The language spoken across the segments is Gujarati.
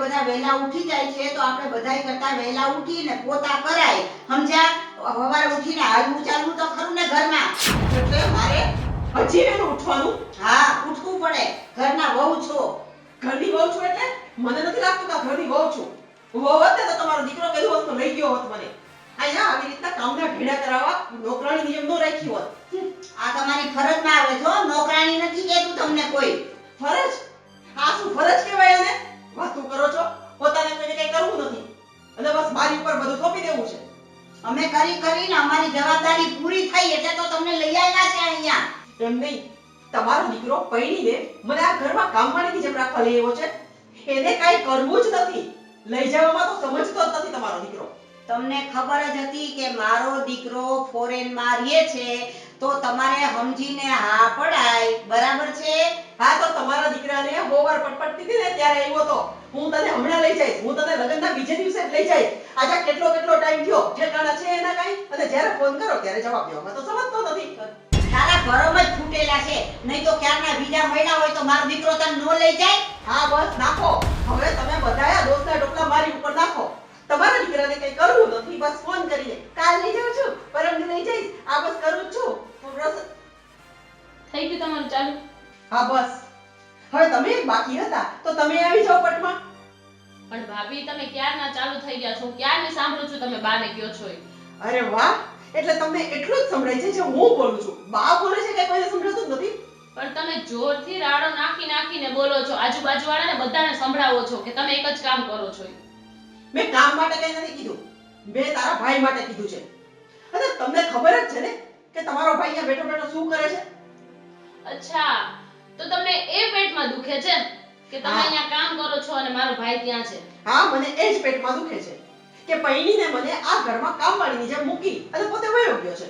બધા વહેલા ઉઠી જાય છે તો આપણે બધાય કરતા વહેલા ઉઠીને પોતા કરાય, સમજ્યા? સવારે ઉઠીને હાલવું ચાલવું તો ખરું ને ઘરમાં. એટલે મારે હજી વહેલું ઉઠવાનું? હા, ઉઠવું પડે. ઘરના વહુ છો. ઘરની વહુ છું એટલે મને નથી લાગતું કે ઘરની વહુ છું. વહુ હોત ને તો તમારો દીકરો કઈ વસ્તુ લઈ ગયો હોત મને. અહીંયા આવી રીતના કામના ભેડા કરાવવા નોકરાણી નિયમ નો રાખી હોત. આ તમારી ફરજમાં આવે છો, નોકરાણી નથી કહેતું તમને કોઈ. ફરજ? આ શું ફરજ કહેવાય એને? વાતો કરો છો? પોતાને કોઈને કઈ કરવું નથી અને બસ મારી ઉપર બધું થોપી દેવું છે. અમે કરી કરીને અમારી જવાબદારી પૂરી થઈ એટલે તો તમને લઈ આવ્યા છે અહીંયા. એમ નહીં, તમારો દીકરો પૈણીને મને આ ઘરમાં કામવાળીની જેમ રાખવા લઈ આવ્યો છે. એને કાઈ કરવું જ નથી. લઈ જવામાં તો સમજતો જ નથી તમારો દીકરો. તમને ખબર જ હતી કે મારો દીકરો ફોરેનમાં રહે છે તો તમારે સમજીને હા પડાય, બરાબર છે? હા, તો તમારા દીકરાને હોવાર પટપટતી હતી ને ત્યારે આવ્યો તો. હું તને હમણાં લઈ જઈશ. હું તને લગ્નના બીજે દિવસે જ લઈ જઈશ. આજે કેટલો ટાઈમ થયો? ઠેકાણા છે એના કાઈ? અને જ્યારે ફોન કરો ત્યારે જવાબ દેવામાં તો સમજતો નથી. તારા ભરમ જ ફૂટેલા છે. નહીં તો ક્યારના બીજા મળ્યા હોય તો મારો દીકરો તને નો લઈ જાય. હા, બસ નાખો. હવે તમે બધાયા દોસ્તના ટોપલા મારી ઉપર નાખો. તમારા દીકરાને કઈ કરવું નથી. બસ ફોન કરીને કાલ લઈ જાઉં છું, પરમ લઈ જઈશ. આ બસ કરું જ છું. થઈ ગયું તમારું ચાલુ? હા, બસ. હવે તમે એક બાકી હતા તો તમે આવી જાઓ પટમાં. પણ ભાભી તમે ક્યારના ચાલુ થઈ ગયા છો? ક્યારની સાંભળું છું તમે બાને કયો છો એ. અરે વાહ, એટલે તમને એટલું જ સંભળાય છે જે હું બોલું છું. બા બોલે છે કે કોઈને સંભળાતું જ નથી. પણ તમે જોરથી રાડો નાખીને બોલો છો, આજુબાજુવાળાને બધાને સંભળાવો છો કે તમે એક જ કામ કરો છો. મેં કામ માટે કઈ નથી કીધું. મેં તારા ભાઈ માટે કીધું છે. અને તમને ખબર જ છે ને કે તમારો ભાઈ અહીંયા બેઠો બેઠો શું કરે છે? અચ્છા, તો તમને એ પેટમાં દુખે છે કે તમે હા. અહીંયા કામ કરો છો અને મારો ભાઈ ત્યાં છે? હા, મને એ જ પેટમાં દુખે છે કે પૈણીને મને આ ઘરમાં કામવાળીની જેમ મૂકી અને પોતે વયો ગયો છે.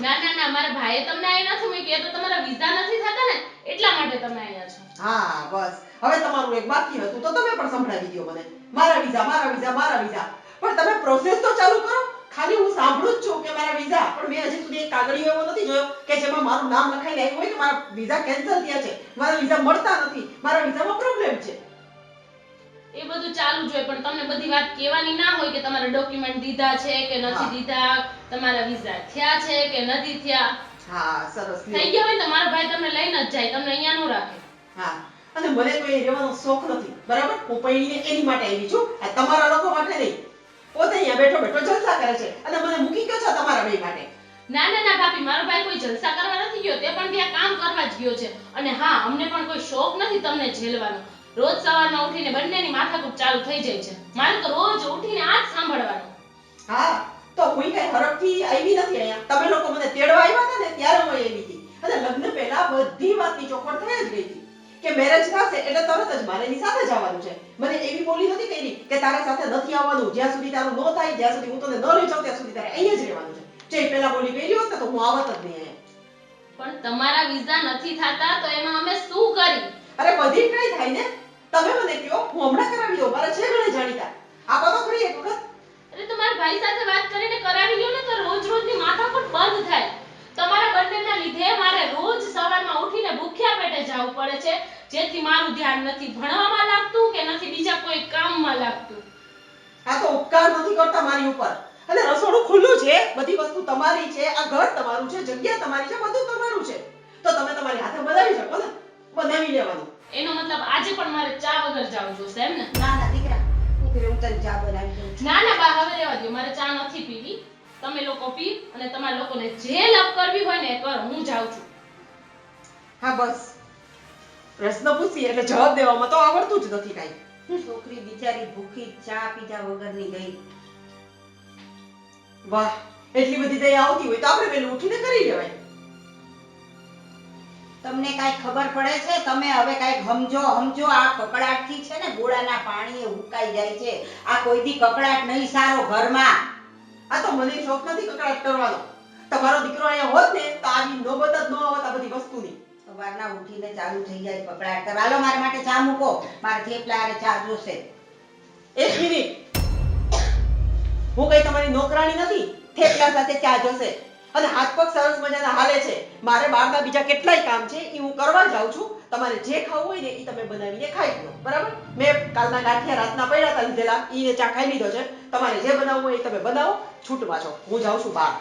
ના, મારા ભાઈએ તમને અહીંયા નથી મૂકી. એ તો તમારા વિઝા નથી થતા ને એટલા માટે તમે અહીંયા છો. હા, બસ. હવે તમારું એક બાકી હતું તો તમે પણ સંભળાવી દો મને. મારા વિઝા. પણ તમે પ્રોસેસ તો ચાલુ કરો. ખાલી હું સાંભળું જ છું કે મારા વિઝા, પણ મેં હજી સુધી એક કાગળિયો એવો નથી જોયો કે જેમાં મારું નામ લખાઈને આવ્યું હોય કે મારા વિઝા કેન્સલ થયા છે, મારા વિઝા મળતા નથી, મારા વિઝામાં પ્રોબ્લેમ છે. એ બધું ચાલુ જ હોય, પણ તમને બધી વાત કહેવાની ના હોય કે તમારા ડોક્યુમેન્ટ દીધા છે કે નથી હા. દીધા, તમારા વિઝા થયા છે કે નથી થયા. હા, સરસ. થઈ ગયા હોય ને તો મારો ભાઈ તમને લઈને જ જાય, તમને અહીંયા નો રાખે. હા, અને મને કોઈ રહેવાનો શોખ નથી, બરાબર? હું પૈણીને એની માટે આવી છું, આ તમારા લોકો માટે નહીં. પોતે અહીંયા બેઠો બેઠો જલસા કરે છે અને મને મૂકી ગયો છે તમારા બે માટે. ના ભાભી, મારો ભાઈ કોઈ જલસા કરવા નથી ગયો, તે પણ ત્યાં કામ કરવા જ ગયો છે. અને હા, અમને પણ કોઈ શોખ નથી તમને ઝેલવાનો. રોજ સવારમાં ઉઠીને બંનેની માથાકૂટ ચાલુ થઈ જાય છે. મારે તો રોજ ઉઠીને આ જ સાંભળવાનું. હા, તો હું કઈ હરખથી આવી નથી અહીંયા. તમે લોકો મને તેડવા આવ્યા હતા ને ત્યારે હું આવી હતી. અને લગ્ન પહેલા બધી વાતની ચોખવટ થઈ જ ગઈ હતી કે મેરેજ થશે એટલે તરત જ મારે એની સાથે જવાનું છે. મને એવી બોલી નથી કરી કે તારા સાથે નથી આવવાનું, જ્યાં સુધી તારું ન થાય, જ્યાં સુધી હું તને ન લઈ જાઉં ત્યાં સુધી તારે અહીંયા જ રહેવાનું છે. જે પહેલા બોલી કરી હોત ને તો હું આવત જ નહીં અહીંયા. પણ તમારા વિઝા નથી થતા તો એમાં અમે શું કરી? અરે બધી ટ્રાય થાય ને. તમે મને કહો, હું હમણાં કરાવી દઉં. મારા છે ઘણા જાણીતા. આપો તો ખરી એક વખત. અરે તમારા ભાઈ સાથે વાત કરીને કરાવી લ્યો ને તો રોજની માથાકૂટ બંધ થાય. તમારા બંનેના લીધે મારે રોજ સવારમાં ઉઠીને ભૂખ્યા પેટે જવું પડે છે, જેથી મારું ધ્યાન નથી ભણવામાં લાગતું કે નથી બીજા કોઈ કામમાં લાગતું. આ તો ઉપકાર નથી કરતા મારી ઉપર. અને રસોડું ખુલ્લું છે, બધી વસ્તુ તમારી છે, આ ઘર તમારું છે, જગ્યા તમારી છે, બધું તમારું છે. તો તમે તમારી હાથે બનાવી શકો ને, બનાવી લેવાનું. એનો મતલબ આજે પણ મારે ચા વગર જાવું જોશે એમ ને? ના દીકરા, હું તને ચા બનાવી દઉં છું. ના બા, હવે રહેવા દો. મારે ચા નથી પીવી. તમે લોકો પી અને તમારા લોકોને જે લપ કરવી હોય ને એ કરો. હું જાઉં છું. હા, બસ. પ્રશ્ન પૂછી એટલે જવાબ દેવામાં તો આવડતું જ નથી કાઈ. છોકરી બિચારી ભૂખી ચા પીધા વગરની ગઈ. વાહ, એટલી બધી દયા આવતી હોય તો આપણે પેલું ઉઠીને કરી લેવાય. તમને કાઈ ખબર પડે છે? તમે હવે કાઈ સમજો. આ કકડાટથી છે ને ગોળાના પાણીએ હુકાઈ જાય છે. આ કોઈ દી કકડાટ નહીં સારો ઘરમાં. આ તો મને શોખ નથી કકડાટ કરવાનો. તમારો દીકરો અહીંયા હોત ને તો આવી નોબત જ ન આવત આ બધી વસ્તુની. સવારના ઉઠીને ચાલુ થઈ જાય કકડાટ કરવા. હાલો મારા માટે ચા મૂકો. મારે થેપલા અને ચા જોશે. એક મિનિટ. હું કઈ તમારી નોકરાણી નથી થેપલા સાથે ચા જોશે. અને હાથ પગ સરસ મજાના હાલે છે. મારે બહારના બીજા કેટલાય કામ છે એ હું કરવા જાઉં છું. તમારે જે ખાવું હોય ને એ તમે બનાવીને ખાઈ લો, બરાબર? મેં કાલના ગાંઠિયા રાતના પડ્યા હતા લીધેલા, ઈને ચા ખાઈ લીધો છે. તમારે જે બનાવવું હોય એ તમે બનાવો, છૂટમાં છો. હું જાઉં છું બહાર.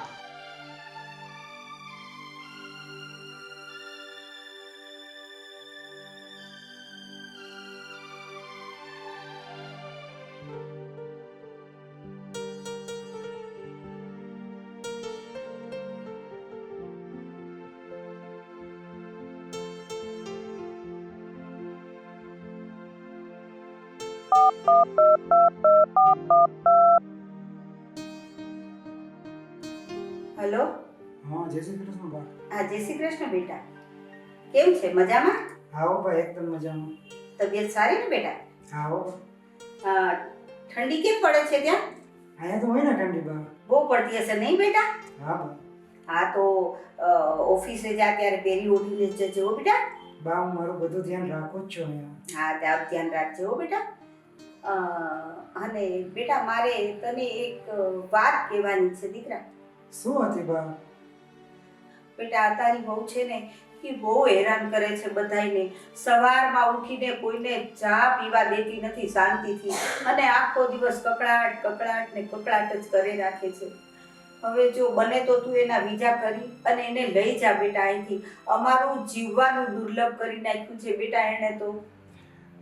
હેલો. હા, જય શ્રી કૃષ્ણ બા. હા, જય શ્રી કૃષ્ણ બેટા. કેમ છે? મજામાં? આવો બા, એકદમ મજામાં. તબિયત સારી ને બેટા? આવો. ઠંડી કેમ પડે છે ત્યાં? અહીંયા તો હોય ને ઠંડી બા. બહુ પડતી હશે નહીં બેટા? હા બા. હા તો ઓફિસે જા ત્યારે પહેરી ઓઢીને જ જજો હો બેટા. બા, હું મારું બધું ધ્યાન રાખું જ છું અહીંયા. હા, ત્યાં ધ્યાન રાખજો હો બેટા. અને બેટા મારે તને એક વાત કહેવાની છે દીકરા. શું હતી બા? બેટા તારી બહુ છે ને એ બહુ હેરાન કરે છે બધાયને. સવારમાં ઉઠીને કોઈને ચા પીવા દેતી નથી શાંતિથી, અને આખો દિવસ કકળાટ કકળાટ ને કકળાટ જ કરે રાખે છે. હવે જો બને તો તું એના વિઝા કરી અને એને લઈ જા બેટા અહીંથી. અમારું જીવવાનું દુર્લભ કરી નાખ્યું છે બેટા એણે તો.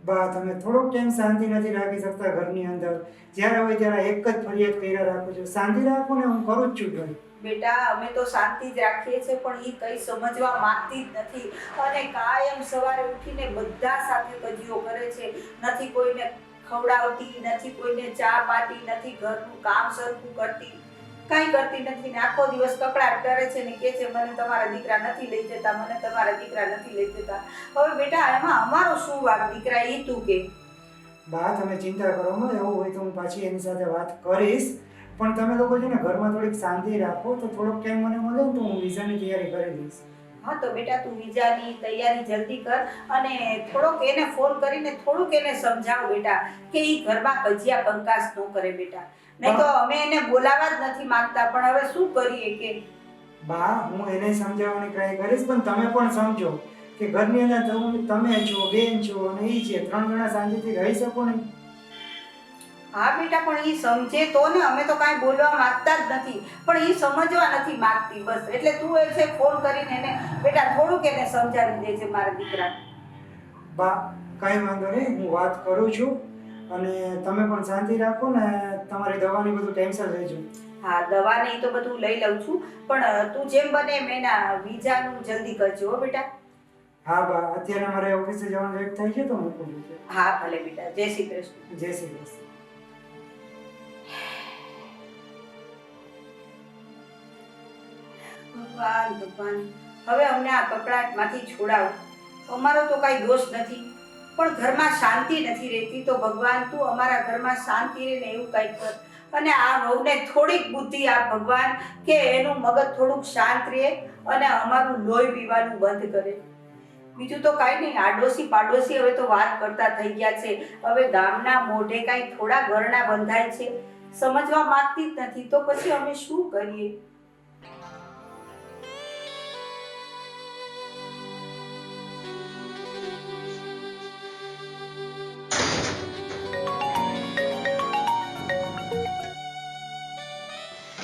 બા, તમે થોડોક ટાઈમ શાંતિ નથી રાખી શકતા ઘરની અંદર? જ્યારે હોય ત્યારે એક જ ફરિયાદ કર્યા રાખો છો. શાંતિ રાખો ને, હું કરું જ છું ઘર. બેટા અમે તો શાંતિ જ રાખીએ છીએ, પણ એ કંઈ સમજવા માંગતી જ નથી. અને કાયમ સવારે ઉઠીને બધા સાથે કજીઓ કરે છે. નથી કોઈને ખવડાવતી, નથી કોઈને ચા પાતી, નથી ઘરનું કામ સરખું કરતી, કાંઈ કરતી નથી. ને આખો દિવસ કકળાટ કરે છે ને કહે છે મને તમારા દીકરા નથી લઈ જતા, મને તમારા દીકરા નથી લઈ જતા. હવે બેટા એમાં અમારો શું વાંક દીકરા, એ તું કે. બા, તમે ચિંતા કરો માં, એવું હોય તો હું પાછી એની સાથે વાત કરીશ. પણ તમે લોકો છે ને ઘરમાં થોડીક શાંતિ રાખો, તો થોડોક ટાઈમ મને મળે ને તો હું વિઝાની તૈયારી કરી દઈશ. હા તો બેટા તું વિઝાની તૈયારી જલ્દી કર, અને થોડોક એને ફોન કરીને થોડુંક એને સમજાવ બેટા કે એ ઘરમાં કજિયા કંકાસ ન કરે બેટા. નહીં તો અમે એને બોલાવા જ નથી માંગતા, પણ હવે શું કરીએ કે. બા, હું એને સમજાવવાની ટ્રાય કરીશ, પણ તમે પણ સમજો કે ઘરની અંદર તમે છો, બેન છો અને એ છે, 3 જણા શાંતિથી રહી શકો નહીં. હા બેટા પણ એ સમજે તો ને, અમે તો કાંઈ બોલવા માંગતા જ નથી, પણ એ સમજવા નથી માંગતી બસ. એટલે તું એ છે ફોન કરીને એને બેટા થોડુંક એને સમજાવી દેજે મારા દીકરા. બા, કાંઈ વાંધો નહીં, હું વાત કરું છું. અને તમે પણ શાંતિ રાખો ને, તમારી દવાની બધું ટેન્શન લેજો. હા દવા ને ઈ તો બધું લઈ લઉં છું, પણ તું જેમ બને એમ એના વિઝાનું જલ્દી કરજો હો બેટા. હા બા, અત્યારે મારે ઓફિસે જવાનું લેટ થાય છે તો મૂકું છું. હા ભલે બેટા. જય શ્રી કૃષ્ણ. જય શ્રી કૃષ્ણ. ભગવાન ભગવાન, હવે અમને આ કકળાટમાંથી છોડાવ. અમારો તો કાંઈ દોષ નથી, પણ ઘરમાં શાંતિ નથી રહેતી. તો ભગવાન તું અમારા ઘરમાં શાંતિ રહે ને એવું કંઈક કર. અને આ વહુને થોડીક બુદ્ધિ આપ ભગવાન, કે એનું મગજ થોડુંક શાંત રહે અને અમારું લોહી પીવાનું બંધ કરે. બીજું તો કાંઈ નહીં. આડોશી પાડોશી હવે તો વાત કરતા થઈ ગયા છે. હવે ગામના મોઢે કાંઈ થોડા ઘરના બંધાય છે, સમજવા માંગતી જ નથી. તો પછી અમે શું કરીએ.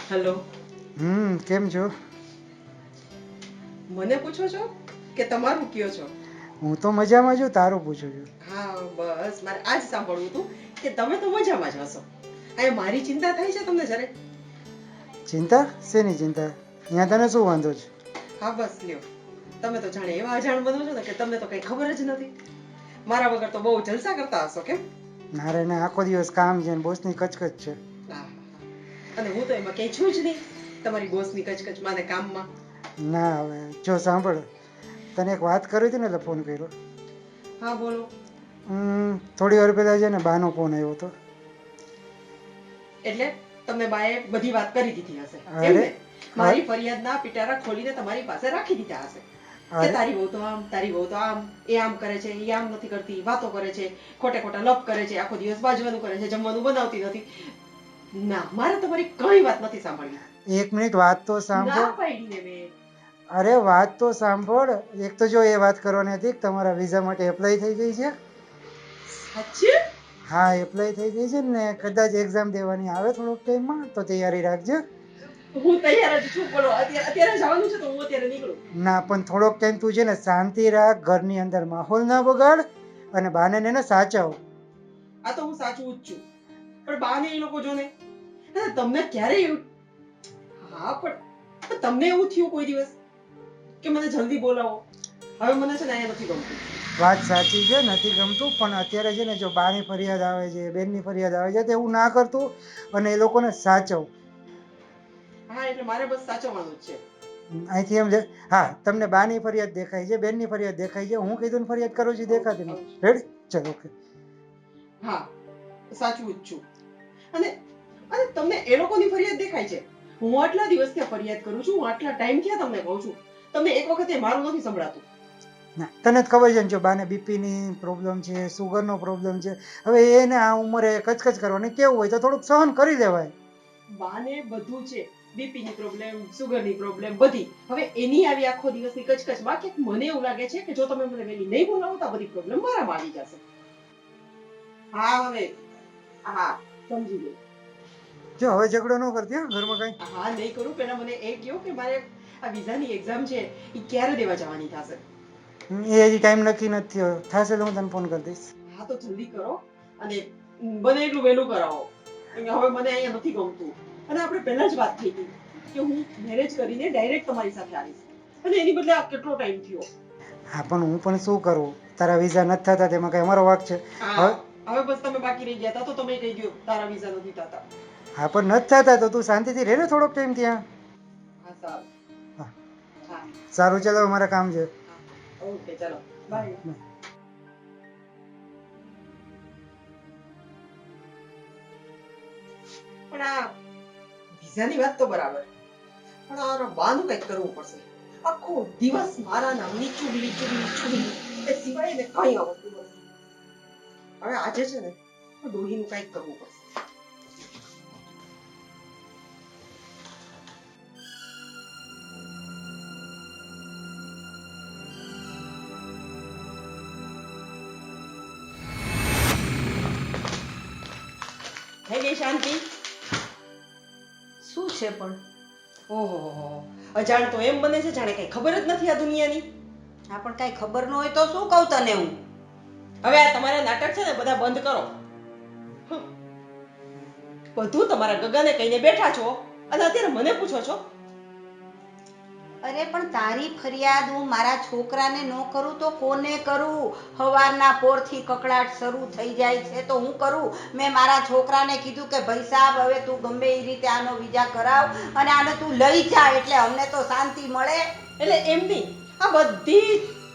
હેલો. કેમ છો? મને પૂછો છો કે તમારું કયો છો? હું તો મજામાં છું, તારું પૂછું છું. હા બસ, મારે આજ સાંભળવું હતું કે તમે તો મજામાં જ હશો. અહીંયા મારી ચિંતા થાય છે તમને જરે. ચિંતા? શેની ચિંતા? અહીંયા તને શું વાંધો છે? હા બસ લ્યો, તમે તો જાણે એવા અજાણ બનો છો ને કે તમને તો કઈ ખબર જ નથી. મારા વગર તો બહુ જલસા કરતા હશો કેમ? ના રે ના, આખો દિવસ કામ છે ને બોસની કચકચ છે. અને હું તો એમાં કઈ છું જ નહીં, તમારી બોસની કચકચમાં ને કામમાં. ના હવે જો સાંભળ, તને એક વાત કરી હતી ને એટલે ફોન કર્યો. હા બોલો. થોડી વાર પહેલા છે ને બાનો ફોન આવ્યો હતો. એટલે તમને બાએ બધી વાત કરી દીધી હશે અરે, એમ ને? મારી ફરિયાદના પિટારા ખોલીને તમારી પાસે રાખી દીધા હશે કે અરે. તારી વહુ તો આમ, તારી વહુ તો આમ, એ આમ કરે છે, એ આમ નથી કરતી, વાતો કરે છે, ખોટે ખોટા લપ કરે છે, આખો દિવસ બાજવાનું કરે છે, જમવાનું બનાવતી નથી. ના, મારે તમારી કઈ વાત નથી સાંભળવી. એક મિનિટ વાત તો ના સાંભળ. પાડીને મેં. અરે વાત તો સાંભળ. એક તો જો એ વાત કરવાની હતી કે તમારા વિઝા માટે એપ્લાય થઈ ગઈ છે. સાચે? હા એપ્લાય થઈ ગઈ છે ને કદાચ એક્ઝામ દેવાની આવે થોડોક ટાઈમમાં તો તૈયારી રાખજે. હું તૈયાર જ છું, બોલો. અત્યારે જવાનું છે તો હું અત્યારે નીકળું. ના પણ થોડોક ટાઈમ તું છે ને શાંતિ રાખ, ઘરની અંદર માહોલ ના બગાડ અને બાને ને સાચવ. આ તો હું સાચું જ છું, પણ બા ને એ લોકો જો ને, અને તમને ક્યારે એવું, હા પણ તમને એવું થયું કોઈ દિવસ કે મને જલ્દી બોલાવો? હવે મને છે ને અહીંયા નથી ગમતું. વાત સાચી છે, નથી ગમતું, પણ અત્યારે છે ને જો બાની ફરિયાદ આવે છે, બેનની ફરિયાદ આવે છે તો એવું ના કરતું અને એ લોકોને સાચવ. હા એટલે મારે બસ સાચવવાનું જ છે. અહીંથી એમ છે. હા તમને બાની ફરિયાદ દેખાય છે, બેનની ફરિયાદ દેખાય છે, હું કીધું ને ફરિયાદ કરું છું દેખાતી નહીં. રેડી? ચલો ઓકે. હા સાચું જ છું. અને અને તમને એ લોકોની ફરિયાદ દેખાય છે. હું આટલા દિવસથી ફરિયાદ કરું છું, હું આટલા ટાઈમથી તમને કહું છું, તમને એક વખતે મારું નથી સંભળાતું. ના તને જ ખબર છે ને જો બાને બીપીની પ્રોબ્લેમ છે, સુગરનો પ્રોબ્લેમ છે, હવે એને આ ઉંમરે કચકચ કરવાની કેવું હોય તો થોડુંક સહન કરી લેવાય. બાને બધું છે, બીપીની પ્રોબ્લેમ, સુગરની પ્રોબ્લેમ બધી. હવે એની આવી આખો દિવસની કચકચમાં કે મને એવું લાગે છે કે જો તમે મને વહેલી નહીં બોલાવો તો આ બધી પ્રોબ્લેમ મારામાં આવી જશે. હા હવે હા સમજી ગઈ. જો હવે ઝઘડો ન કરતી હો ઘરમાં કઈ. હા નહીં કરું. પહેલા મને એ કહો કે મારે આ વિઝાની એક્ઝામ છે એ ક્યારે દેવા જવાની થશે? એ હજી ટાઈમ નક્કી નથી થયો. થશે તો હું તને ફોન કરી દઈશ. હા તો જલ્દી કરો અને બને એટલું વહેલું કરાવો. કેમ કે હવે મને અહીંયા નથી ગમતું. અને આપણે પહેલા જ વાત થઈ હતી કે હું મેરેજ કરીને ડાયરેક્ટ તમારી સાથે આવીશ, અને એની બદલે આ કેટલો ટાઈમ થયો. હા પણ હું પણ શું કરું, તારા વિઝા નથી થતા તેમાં કઈ અમારો વાંક છે? હા હવે બસ તમે બાકી રહી ગયા હતા તો તમે કહી દો તારા વિઝા નથી થતા. હા પણ નથી થતા તો તું શાંતિથી રહે ને થોડોક ટાઈમ ત્યાં. હા સારું. હા હા સારું ચાલો મારે કામ છે. ઓકે ચલો બાય. પણ આ વિઝાની વાત તો બરાબર, પણ આ બાનું કંઈક કરવું પડશે. આખો દિવસ મારા નામની ચુગલી ચુગલી ચુગલી એ સિવાય ને કંઈ આવડતું નથી. હવે આજે છે ને ડોહીનું કંઈક કરવું પડશે. થઈ ગઈ શાંતિ? શું છે પણ? ઓહો અજાણ તો એમ બને છે જાણે કઈ ખબર જ નથી આ દુનિયાની. હા પણ કાંઈ ખબર ન હોય તો શું કહું તને હું? હવે આ તમારા નાટક છે ને બધા બંધ કરો. બધું તમારા ગગાને કહીને બેઠા છો અને અત્યારે મને પૂછો છો? અરે પણ તારી ફરિયાદ હું મારા છોકરાને ન કરું તો કોને કરું? સવારના પોરથી કકળાટ શરૂ થઈ જાય છે તો હું કરું? મેં મારા છોકરાને કીધું કે ભાઈ સાહેબ હવે તું ગમે એ રીતે આનો વિઝા કરાવ અને આને તું લઈ જા એટલે અમને તો શાંતિ મળે. એટલે એમ નહીં, આ બધી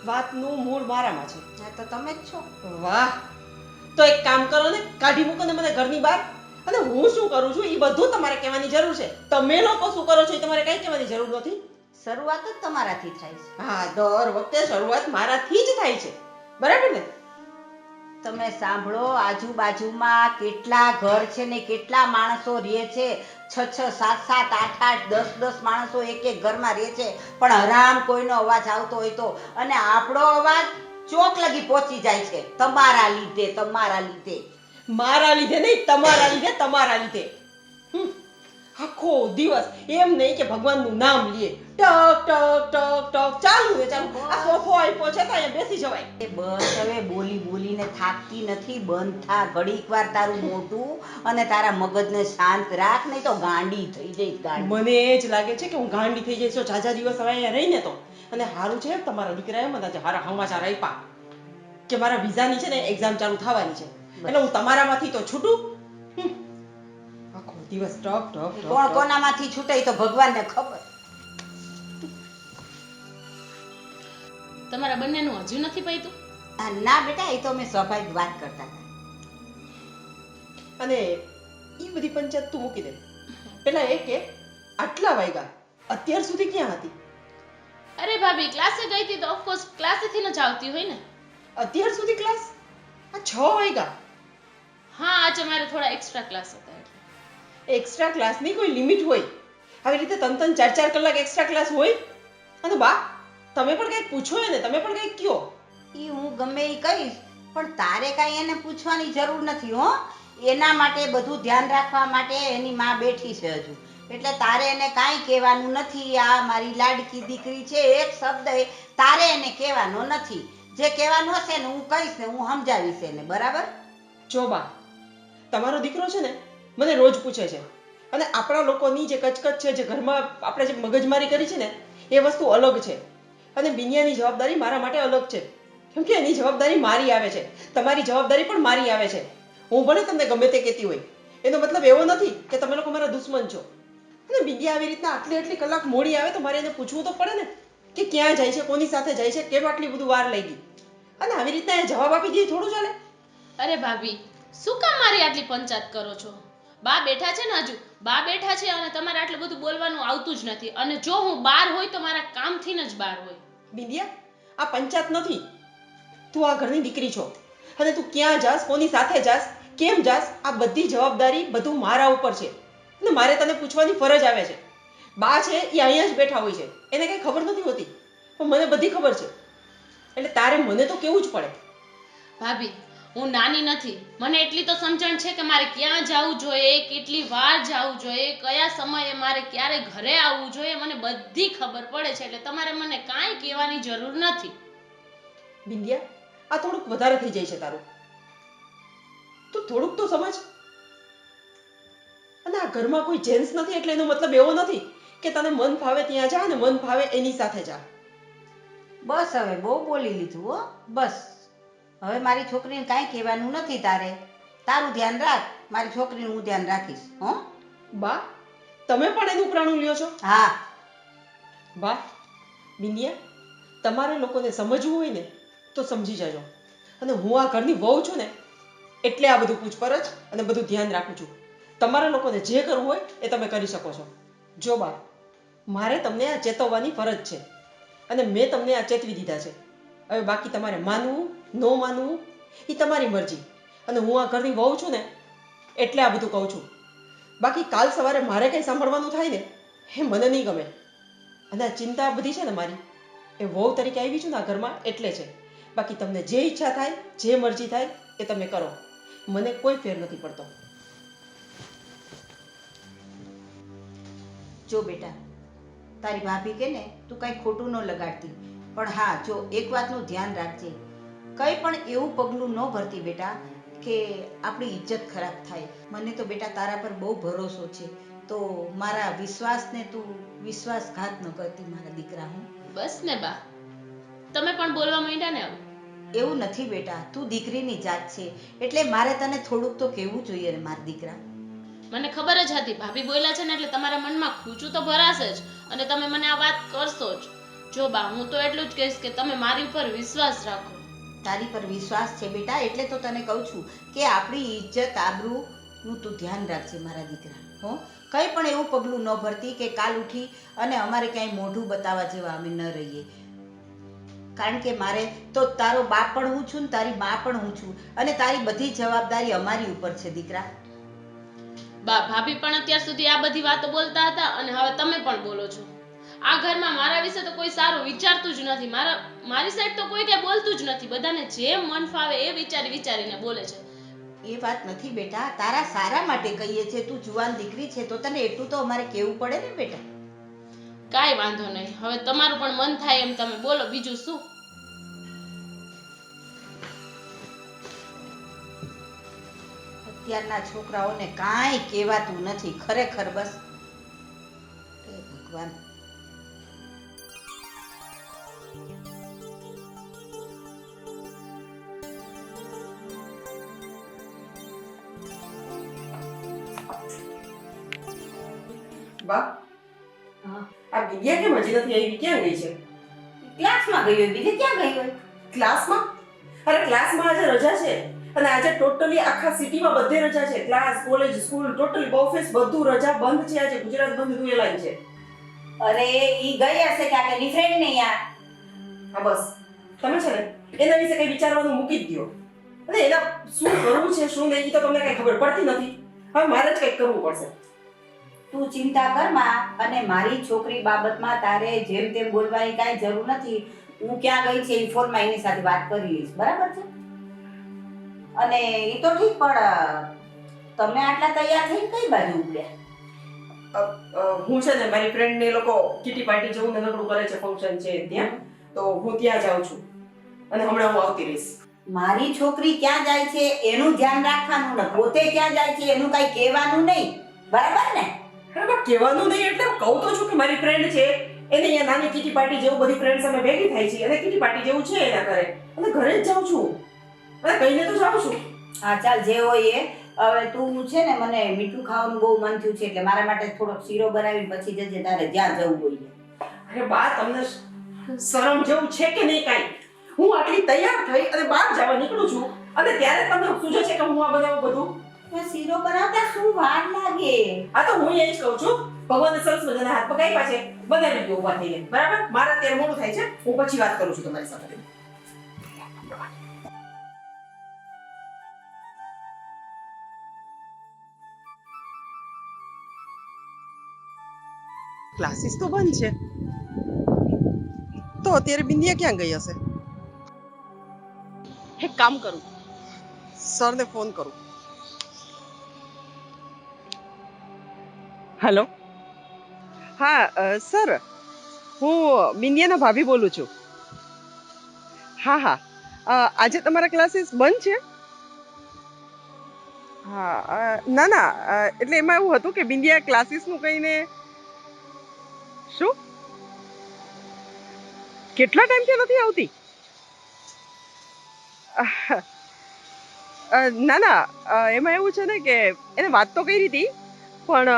વાતનું મૂળ મારામાં છે. હા તો તમે જ છો. વાહ, તો એક કામ કરો ને, કાઢી મૂકો ને મને ઘરની બહાર. અને હું શું કરું છું એ બધું તમારે કહેવાની જરૂર છે. તમે લોકો શું કરો છો એ તમારે કઈ કહેવાની જરૂર નથી. શરૂઆત જ તમારાથી થાય છે. હા દર વખતે શરૂઆત મારાથી જ થાય છે, બરાબર ને? તમે સાંભળો, આજુબાજુમાં કેટલા ઘર છે ને કેટલા માણસો રહે છે. 6-6, 7-7, 8-8, 10-10 માણસો એક એક ઘરમાં રહે છે, પણ હરામ કોઈનો અવાજ આવતો હોય તો, અને આપણો અવાજ ચોક લગી પહોંચી જાય છે તમારા લીધે, તમારા લીધે. મારા લીધે નહીં, તમારા લીધે, તમારા લીધે. આખો દિવસ એમ નહીં કે ભગવાનનું નામ લે, ટક ટક ટક ટક ચાલુ ને ચાલુ. આ સોફો આપ્યો છે તો અહીંયા બેસી જવાય. એ બસ હવે બોલી બોલીને થાકતી નથી, બંધ થા ઘડીક વાર તારું મોઢું અને તારા મગજને શાંત રાખ, નહીં તો ગાંડી થઈ જઈશ, ગાંડી. મને એ જ લાગે છે કે હું ગાંડી થઈ જઈશ જો ઝાઝા દિવસ હવે અહીંયા રહીને તો. અને હારું છે તમારા દીકરાએ મને આજે હારા સમાચાર આપ્યા કે મારા વિઝાની છે ને એક્ઝામ ચાલુ થવાની છે, એટલે હું તમારામાંથી તો છૂટું. આખો દિવસ ટક ટક ટક કોણ ટક. કોનામાંથી છૂટે એ તો ભગવાનને ખબર. તમારા બંનેનું હજુ નથી પૈતું? આ ના બેટા, એ તો અમે સ્વાભાવિક વાત કરતા હતા. અને ઈ બધી પંચાયત તું મૂકી દે. પેલા એ કે આટલા વાગ્યા અત્યાર સુધી ક્યાં હતી? અરે ભાભી, ક્લાસે ગઈ હતી તો ઓફકોર્સ ક્લાસેથી ન જ આવતી હોય ને. અત્યાર સુધી ક્લાસ? આ 6 વાગ્યા. હા, આજે મારે થોડા એક્સ્ટ્રા ક્લાસ હતા એટલે. એક્સ્ટ્રા ક્લાસની કોઈ લિમિટ હોય. આવી રીતે 3-3 4-4 કલાક એક્સ્ટ્રા ક્લાસ હોય? અને બા તમે પણ કંઈક પૂછો ને, તમે પણ કંઈક કયો. ઈ હું ગમે ઈ કહીશ, પણ તારે કાંઈ એને પૂછવાની જરૂર નથી હો. એના માટે બધું ધ્યાન રાખવા માટે એની માં બેઠી છે હજુ, એટલે તારે એને કાંઈ કહેવાનું નથી. આ મારી લાડકી દીકરી છે, એક શબ્દ તારે એને કહેવાનો નથી. જે કહેવાનું હશે ને હું કહીશ ને હું સમજાવીશ એને, બરાબર? જો બા, તમારો દીકરો છે ને મને રોજ પૂછે છે, અને આપણા લોકોની જે કચકચ છે, જે ઘરમાં આપણે જે મગજમારી કરી છે ને એ વસ્તુ અલગ છે, અને બિનિયાની જવાબદારી મારા માટે અલગ છે. કેમ કે એની જવાબદારી મારી આવે છે, તમારી જવાબદારી પણ મારી આવે છે. હું ભલે તમને ગમે તે કહેતી હોય, એનો મતલબ એવો નથી કે તમે લોકો મારા દુશ્મન છો. અને બિંદિયા આવી રીતના આટલી કલાક મોડી આવે તો મારે એને પૂછવું તો પડે ને કે ક્યાં જાય છે, કોની સાથે જાય છે, કેમ આટલી બધું વાર લઈ ગઈ. અને આવી રીતના એ જવાબ આપી દે થોડું ચાલે? અરે ભાભી, શું કામ મારી આટલી પંચાયત કરો છો? બા બેઠા છે ને, હજુ બા બેઠા છે, અને તમારે આટલું બધું બોલવાનું આવતું જ નથી. અને જો હું બહાર હોય તો મારા કામથી જ બહાર હોય. બિંદિયા, આ પંચાયત નથી. તું આ ઘરની દીકરી છો, અને તું ક્યાં જાસ, કોની સાથે જાસ, કેમ જાસ, આ બધી જવાબદારી બધું મારા ઉપર છે, અને મારે તને પૂછવાની ફરજ આવે છે. બા છે એ અહીંયા જ બેઠા હોય છે, એને કઈ ખબર નથી હોતી, પણ મને બધી ખબર છે, એટલે તારે મને તો કેવું જ પડે. ભાભી, હું નાની નથી. મને એટલી તો સમજણ છે કે મારે ક્યાં જવું જોઈએ, કેટલી વાર જવું જોઈએ, કયા સમયે મારે ક્યારે ઘરે આવવું જોઈએ, મને બધી ખબર પડે છે. એટલે તમારે મને કાંઈ કહેવાની જરૂર નથી. બિંદિયા, આ થોડુંક વધારે થઈ જાય છે તારું. તું થોડુંક તો સમજ. અને આ ઘરમાં કોઈ જેન્ટ્સ નથી એટલે એનો મતલબ એવો નથી કે તને મન ફાવે ત્યાં જા અને મન ફાવે એની સાથે જા. બસ હવે બહુ બોલી લીધું હો, બસ. હવે મારી છોકરીને કાંઈ કહેવાનું નથી તારે. તારું ધ્યાન રાખ, મારી છોકરીનું હું ધ્યાન રાખીશ. હો બા, તમે પણ એનું પ્રાણું લ્યો છો? હા. બા, બિંદિયા, તમારે લોકોને સમજવું હોય ને તો સમજી જજો. અને હું આ ઘરની વહુ છું ને એટલે આ બધું પૂછપરછ અને બધું ધ્યાન રાખું છું. તમારા લોકોને જે કરવું હોય એ તમે કરી શકો છો. જો બા, મારે તમને આ ચેતવવાની ફરજ છે, અને મેં તમને આ ચેતવી દીધા છે. હવે બાકી તમારે માનવું ન માનવું એ તમારી મરજી. અને હું આ ઘરની વહુ છું ને એટલે આ બધું કહું છું. બાકી કાલ સવારે મારે કંઈ સાંભળવાનું થાય ને એ મને નહીં ગમે. અને આ ચિંતા બધી છે ને મારી એ વહુ તરીકે આવી છું ને આ ઘરમાં એટલે છે. બાકી તમને જે ઈચ્છા થાય, જે મરજી થાય એ તમે કરો, મને કોઈ ફેર નથી પડતો. જો બેટા, તારી ભાભી કે ને તું કાંઈ ખોટું ન લગાડતી, પણ હા જો એક વાતનું ધ્યાન રાખજે, કંઈ પણ એવું પગલું ન ભરતી બેટા કે આપણી ઇજ્જત ખરાબ થાય. મને તો બેટા તારા પર બહુ ભરોસો છે, તો મારા વિશ્વાસને તું વિશ્વાસઘાત ન કરતી મારા દીકરા. હું બસ ને બા, તમે પણ બોલવા માંડ્યા ને હવે. એવું નથી બેટા, તું દીકરીની જાત છે એટલે મારે તને થોડુંક તો કહેવું જોઈએ ને મારા દીકરા. મને ખબર જ હતી ભાભી બોલ્યા છે ને એટલે તમારા મનમાં ખૂંચું તો ભરાશે જ, અને તમે મને આ વાત કરશો જ. જો બા, હું તો એટલું જ કહીશ કે તમે મારી ઉપર વિશ્વાસ રાખો. તારી પર વિશ્વાસ છે બેટા, એટલે તો તને કહું છું કે આપણી ઇજ્જત આબરૂ નું તું ધ્યાન રાખજે મારા દીકરા. હો, કંઈ પણ એવું પગલું ન ભરતી કે કાલ ઉઠી અને અમારે ક્યાંય મોઢું બતાવવા જેવા અમે ન રહીએ. કારણ કે મારે તો તારો બાપ પણ હું છું ને તારી મા પણ હું છું, અને તારી બધી જવાબદારી અમારી ઉપર છે દીકરા. બા, ભાભી પણ અત્યાર સુધી આ બધી વાતો બોલતા હતા, અને હવે તમે પણ બોલો છો. આ ઘરમાં મારા વિશે તો કોઈ સારું વિચારતું જ નથી. મારી સાઈડ તો કોઈ કઈ બોલતું જ નથી. બધાને જે મન ફાવે એ વિચારીને બોલે છે. એ વાત નથી બેટા, તારા સારા માટે કહીએ છે. તું જુવાન દીકરી છે તો તને એટલું તો અમારે કહેવું પડે ને બેટા. કાંઈ વાંધો નહીં, હવે તમારું પણ મન થાય એમ તમે બોલો, બીજું શું. અત્યારના છોકરાઓને કાંઈ કહેવાતું નથી ખરેખર. બસ હે ભગવાન. બા, આ બિંદિયા કેમ હજી નથી આવી? ક્યાં ગઈ છે? ક્લાસમાં ગઈ હોય, બીજે ક્યાં ગઈ હોય? ક્લાસમાં? અરે ક્લાસમાં આજે રજા છે, અને આજે ટોટલી આખા સિટીમાં બધે રજા છે. Class, college, school, totally office બધું રજા બંધ છે આજે. ગુજરાત બંધ થયું એલાન છે. અરે ઈ ગઈ હશે ક્યાંક એની ફ્રેન્ડ ને યાર. હા બસ, તમે છે ને એના વિશે કઈ વિચારવાનું મૂકી જ દો. અને એના શું કરવું છે શું નહીં એ તો તમને કઈ ખબર પડતી નથી. હવે મારે જ કંઈક કરવું પડશે. તું ચિંતા કરમાં અને મારી છોકરી બાબતમાં તારે જેમ તેમ બોલવાની કાંઈ જરૂર નથી. હું ક્યાં ગઈ છે એ ફોનમાં એની સાથે વાત કરી લઈશ, બરાબર છે? અને એ તો ઠીક, પણ તમે આટલા તૈયાર થઈને કઈ બાજુ ઉપડ્યા? હું છે ને મારી ફ્રેન્ડ ને લોકો કિટી પાર્ટી જેવું નાનકડું કરે છે, ફંક્શન છે ત્યાં, તો હું ત્યાં જાઉં છું અને હમણાં હું આવતી રહીશ. મારી છોકરી ક્યાં જાય છે એનું ધ્યાન રાખવાનું ને પોતે ક્યાં જાય છે એનું કઈ કહેવાનું નહીં, બરાબર ને? અરે બા, કહેવાનું નહીં એટલે હું કહું તો છું કે મારી ફ્રેન્ડ છે એને અહીંયા નાની કિટી પાર્ટી જેવું બધી ફ્રેન્ડ સામે ભેગી થાય છે અને કિટી પાર્ટી જેવું છે એના ઘરે, અને ઘરે જ જાઉં છું અને કહીને તો જાઉં છું. હા ચાલ, જે હોય એ. હવે તું છે ને, મને મીઠું ખાવાનું બહુ મન થયું છે એટલે મારા માટે થોડોક શીરો બનાવીને પછી જજે તારે જ્યાં જવું હોય. અરે બા, તમને શરમ જેવું છે કે નહીં કાંઈ? હું આટલી તૈયાર થઈ અને બહાર જવા નીકળું છું અને ત્યારે તમને સૂઝે છે કે હું આ બનાવું બધું? શીરો બનાવતા શું વાર લાગે? આ તો હું એ જ કહું છું, ભગવાનને સરસ મજાના હાથ પકાવ્યા છે, બનાવી દો ઉભા થઈને, બરાબર? મારા અત્યારે મોડું થાય છે, હું પછી વાત કરું છું તમારી સાથે. ક્લાસીસ તો બંધ છે, તો અત્યારે બિંદિયા ક્યાં ગઈ હશે? એક કામ કરું, સરને ફોન કરું. હેલો, હા સર, હું બિંદિયાના ભાભી બોલું છું. હા હા, આજે તમારા ક્લાસીસ બંધ છે? હા, ના ના, એટલે એમાં એવું હતું કે બિંદિયા ક્લાસીસનું કહીને. શું? કેટલા ટાઈમથી નથી આવતી? ના ના, એમાં એવું છે ને કે એને વાત તો કરી હતી પણ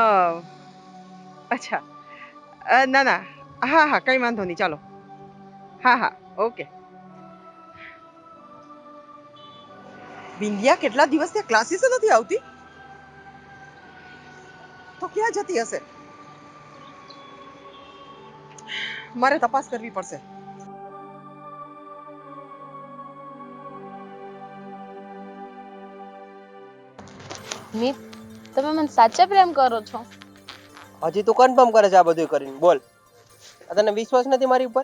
અચ્છા, ના ના, હા હા, કંઈ વાંધો નહીં, ચાલો. હા હા, ઓકે. બિંદિયા કેટલા દિવસથી ક્લાસીસ નથી આવતી, તો ક્યાં જતી હશે? મારે તપાસ કરવી પડશે. મિત, તમે મને સાચે પ્રેમ કરો છો? હજી તું કન્ફર્મ કરે છે આ બધું કરીને? બોલ, તને વિશ્વાસ નથી મારી ઉપર?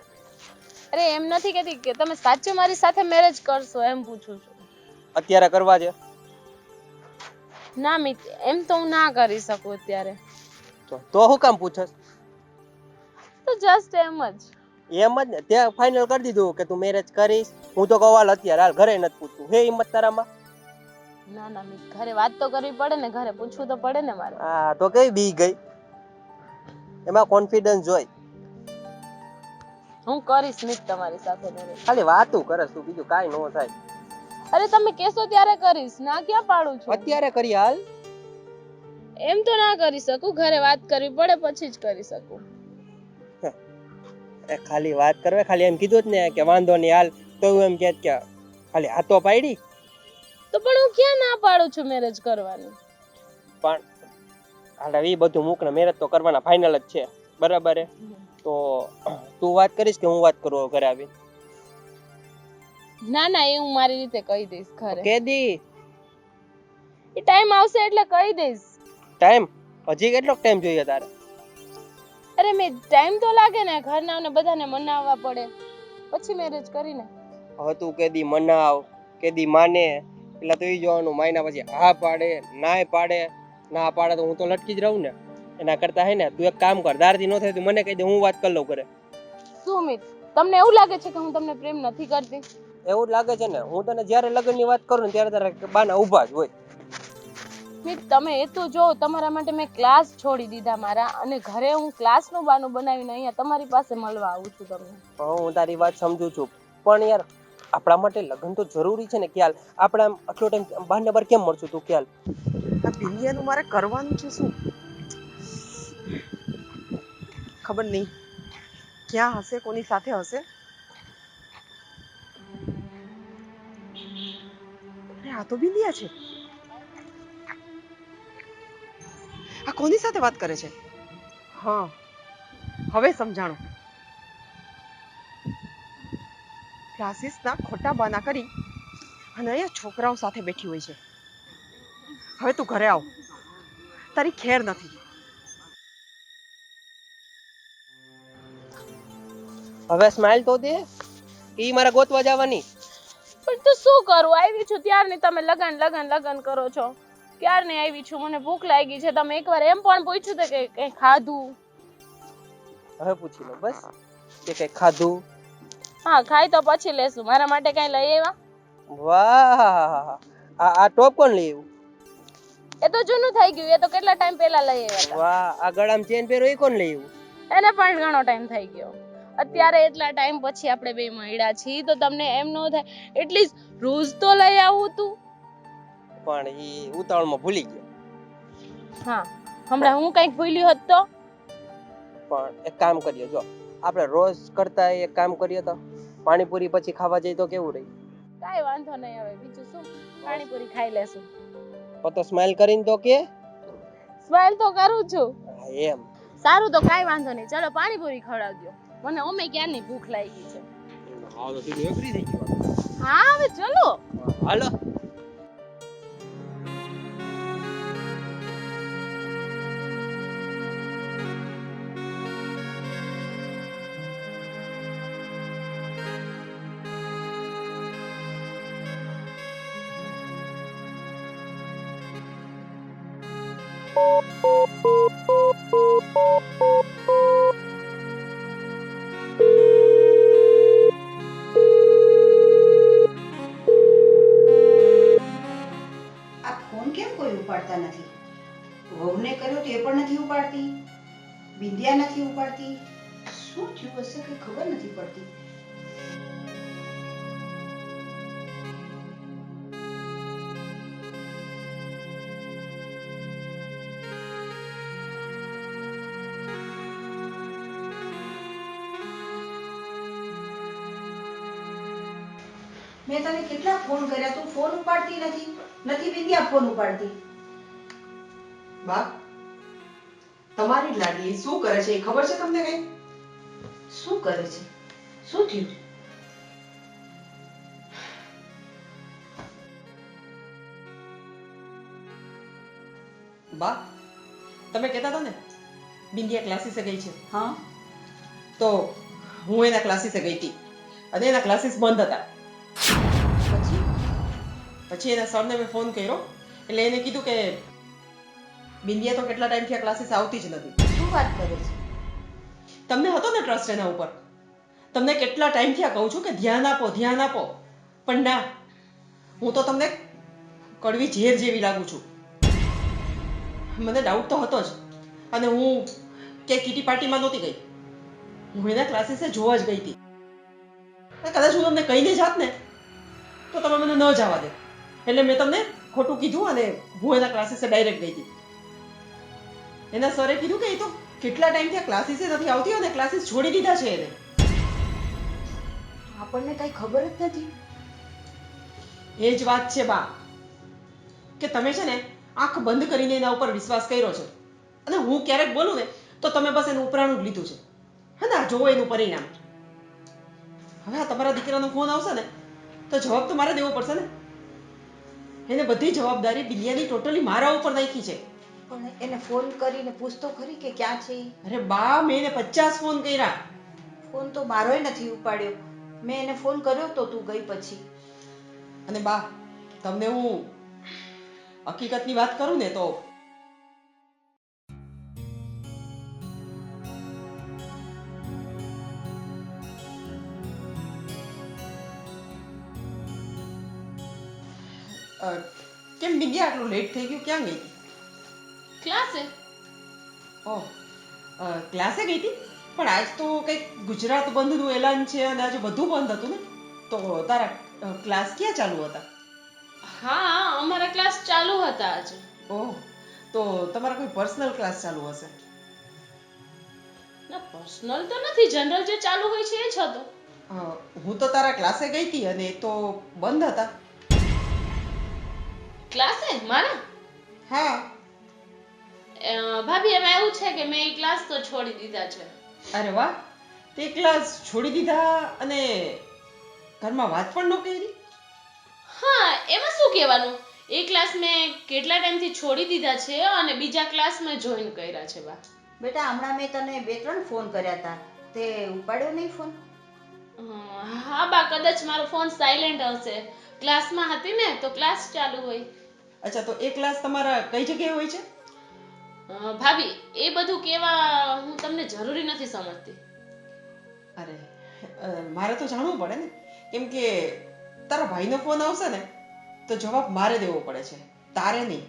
અરે એમ નથી કહેતી કે તમે સાચે મારી સાથે મેરેજ કરશો, એમ પૂછું છું. અત્યારે કરવા છે? ના મિત, એમ તો હું ના કરી શકું અત્યારે. તો હું કામ પૂછસ? તો જસ્ટ એમ જ. એમ જ ને, ત્યાં ફાઇનલ કરી દીધું કે તું મેરેજ કરીશ. હું તો કહું હાલ અત્યારે, હાલ, ઘરે નથી પૂછતું. હે હિંમત તારામાં? ના ના મિત, ઘરે વાત તો કરવી પડે ને, ઘરે પૂછવું તો પડે ને મારે. હા, તો કઈ બી ગઈ? એમાં કોન્ફિડન્સ જોઈ. હું કરીશ મિત તમારી સાથે મેરેજ. ખાલી વાતું કરસ તું, બીજું કાઈ ન થાય. અરે તમે કહેશો ત્યારે કરીશ, ના ક્યાં પાડું છું. અત્યારે કરી હાલ. એમ તો ના કરી શકું, ઘરે વાત કરવી પડે પછી જ કરી શકું. ખાલી વાત કરવા, ખાલી એમ કીધું જ ને કે વાંધો નહીં હાલ, તો હું એમ કે ખાલી હાથો પાડી. તો પણ હું ક્યાં ના પાડું છું મેરેજ કરવાની? પણ હાલ એ બધું મૂક ને, મેરેજ તો કરવાના ફાઇનલ જ છે, બરાબર? તો તું વાત કરીશ કે હું વાત કરું ઘરે આવી? ના ના, એ હું મારી રીતે કહી દઈશ ઘરે. કે દી એ ટાઈમ આવશે એટલે કહી દઈશ. ટાઈમ હજી કેટલો ટાઈમ જોઈએ તારે? અરે મેં ટાઈમ તો લાગે ને, ઘરનાને બધાને મનાવવા પડે, પછી મેરેજ કરીને. હવે તું કે દી મનાવ, કે દી માને, પેલા તો એ જોવાનું, માયના પછી હા પાડે, નાય પાડે. ના પાડે તો હું તો લટકી જ રહું ને. એના કરતા હે ને તું એક કામ કર, દારથી ન થાય તું મને કહી દે, હું વાત કરી લઉં ઘરે. સુમિત, તમને એવું લાગે છે કે હું તમને પ્રેમ નથી કરતી? એવું જ લાગે છે ને, હું તને જ્યારે લગ્નની વાત કરું ને ત્યારે તારા બાના ઊભા જ હોય. મિત, તમે એ તો જો, તમારા માટે મેં ક્લાસ છોડી દીધા મારા, અને ઘરે હું ક્લાસનું બાનું બનાવીને અહીંયા તમારી પાસે મળવા આવું છું તમને. હું તારી વાત સમજુ છું, પણ યાર આપણા માટે લગ્ન તો જરૂરી છે ને. ખ્યાલ આપણે આમ આટલો ટાઈમ બહાને બાર કેમ મળશું તું? ખ્યાલ આ બિંદિયાનું મારે કરવાનું છે શું? ખબર નહીં ક્યાં હશે, કોની સાથે હશે. અરે આ તો બિંદિયા છે. આ કોની સાથે વાત કરે છે? હા, હવે સમજાણું. ક્લાસીસના ખોટા બહાના કરી અને અહીંયા છોકરાઓ સાથે બેઠી હોય છે. હવે તું ઘરે આવ, તારી ખેર નથી. હવે સ્માઈલ તો દે. ઈ મારા ગોતવા જવાની. પણ તો શું કરું, આવી છું ત્યારની તમે લગન લગન લગન કરો છો. ક્યારની આવી છું, મને ભૂખ લાગી છે. તમે એકવાર એમ પણ પૂછ્યું કે કઈ ખાધું? હવે પૂછી લો બસ કે કઈ ખાધું. હા, ખાઈ તો પછી લેશું. મારા માટે કઈ લઈ આવ્યા? વાહ, આ ટોપ કોણ લઈ આવ્યું? એ તો જૂનું થઈ ગયું, એ તો કેટલા ટાઈમ પહેલા લઈ આવ્યા હતા. વાહ, આ ગળામાં ચેન પહેરો એ કોણ લઈ આવ્યું? એને પણ ઘણો ટાઈમ થઈ ગયો. અત્યારે એટલા ટાઈમ પછી આપણે બે મળ્યા છીએ તો તમને એમ ન થાય એટલીસ્ટ રોજ તો લઈ આવું તું? પણ ઈ ઉતાવળમાં ભૂલી ગયો. હા, હમણાં હું કંઈક ભૂલ્યું હોત તો? પણ એક કામ કરીએ, જો આપણે રોજ કરતા એક કામ કરીએ તો પાણીપુરી પછી ખાવા જઈએ તો કેવું રહી? કાઈ વાંધો નહીં, હવે બીજું શું, પાણીપુરી ખાઈ લેશું. તો સ્માઈલ કરીને તો કે. સ્માઈલ તો કરું છું. હા, એમ. સારું તો કાઈ વાંધો નહીં, ચલો પાણીપુરી ખવડાવજો. મને ઓમે ક્યારની ભૂખ લાગી છે. હા તો સીધું એગ્રી થઈ ગયું. હા, હવે ચલો. હાલો. આ ફોન કેમ કોઈ ઉપાડતા નથી? વહુને કર્યો તો એ પણ નથી ઉપાડતી, બિંદિયા નથી ઉપાડતી. શું થયું હશે કે ખબર નથી પડતી. મેં તને કેટલા ફોન કર્યા, તું ફોન ઉપાડતી નથી. નથી બિંદિયા ફોન ઉપાડતી. બા, તમારી લાડલી શું કરે છે એ ખબર છે તમને કઈ? શું કરે છે? શું થયું? બા, તમે કહેતા હતા ને બિંદિયા ક્લાસીસે ગઈ છે. હા, તો હું એના ક્લાસીસે ગઈ હતી અને એના ક્લાસીસ બંધ હતા. પછી પછી એના સરને મેં ફોન કર્યો એટલે એને કીધું કે બિંદિયા તો કેટલા ટાઈમથી આ ક્લાસીસ આવતી જ નથી. શું વાત કરે છે? તમને હતો ને ટ્રસ્ટ એના ઉપર? તમને કેટલા ટાઈમથી આ કહું છું કે ધ્યાન આપો ધ્યાન આપો, પણ ના, હું તો તમને કડવી ઝેર જેવી લાગુ છું. મને ડાઉટ તો હતો જ, અને હું કે કીટી પાર્ટીમાં નહોતી ગઈ, હું એના ક્લાસીસે જોવા જ ગઈ હતી. કદાચ હું તમને કહીને જાત ને તો તમે મને ન જવા દે, એટલે મેં તમને ખોટું કીધું અને હું એના ક્લાસીસે ડાયરેક્ટ ગઈ હતી. એના સરે કીધું કે એ તો કેટલા ટાઈમથી આ ક્લાસીસે નથી આવતી અને ક્લાસીસ છોડી દીધા છે એને. આપણને કઈ ખબર જ નથી. એ જ વાત છે બા, કે તમે છે ને આંખ બંધ કરીને એના ઉપર વિશ્વાસ કર્યો છે, અને હું ક્યારેક બોલું ને તો તમે બસ એનું ઉપરાણું જ લીધું છે. હા ને, જોવો એનું પરિણામ. હવે આ તમારા દીકરાનો ફોન આવશે ને તો જવાબ તો મારે દેવો પડશે ને. એને બધી જવાબદારી બિલિયાની ટોટલી મારા ઉપર નાખી છે. પણ એને ફોન કરીને પૂછતો ખરી કે ક્યાં છે ઈ? અરે બા, મેં એને 50 ફોન કર્યા. ફોન તો મારોય નથી ઉપાડ્યો. મેં એને ફોન કર્યો તો તું ગઈ પછી. અને બા, તમને હું હકીકતની વાત કરું ને તો કેમ બિંદિયા આટલું લેટ થઈ ગયું? ક્યાં ગઈ હતી? ક્લાસે? ઓહ, ક્લાસે ગઈ હતી? પણ આજ તો કંઈક ગુજરાત બંધનું એલાન છે અને આજે બધું બંધ હતું ને, તો તારા ક્લાસ ક્યાં ચાલુ હતા? હા, અમારા ક્લાસ ચાલુ હતા આજે. ઓહ, તો તમારા કોઈ પર્સનલ ક્લાસ ચાલુ હશે. ના, પર્સનલ તો નથી, જનરલ જે ચાલુ હોય છે એ જ હતો. હું તો તારા ક્લાસે ગઈ હતી અને એ તો બંધ હતા. ક્લાસે મારા? હા. ભાભી, એમાં એવું છે કે મેં એ ક્લાસ તો છોડી દીધા છે. અરે વાહ, તે ક્લાસ છોડી દીધા અને ઘરમાં વાત પણ ન કરી? હા, એમાં શું કહેવાનું? એ ક્લાસ મેં કેટલા ટાઈમથી છોડી દીધા છે અને બીજા ક્લાસ મેં જોઈન કર્યા છે બા. બેટા, હમણાં મેં તને 2-3 ફોન કર્યા હતા, તે ઉપાડ્યો નહીં ફોન? હા બા, કદાચ મારો ફોન સાયલેન્ટ હશે. ક્લાસમાં હતી ને તો ક્લાસ ચાલુ હોય. અચ્છા, તો એ ક્લાસ તમારા કઈ જગ્યાએ હોય છે? ભાભી, એ બધું કેવા હું તમને જરૂરી નથી સમજતી. અરે મારે તો જાણવું પડે ને, કેમ કે તારા ભાઈનો ફોન આવશે ને તો જવાબ મારે દેવો પડે છે, તારે નહીં.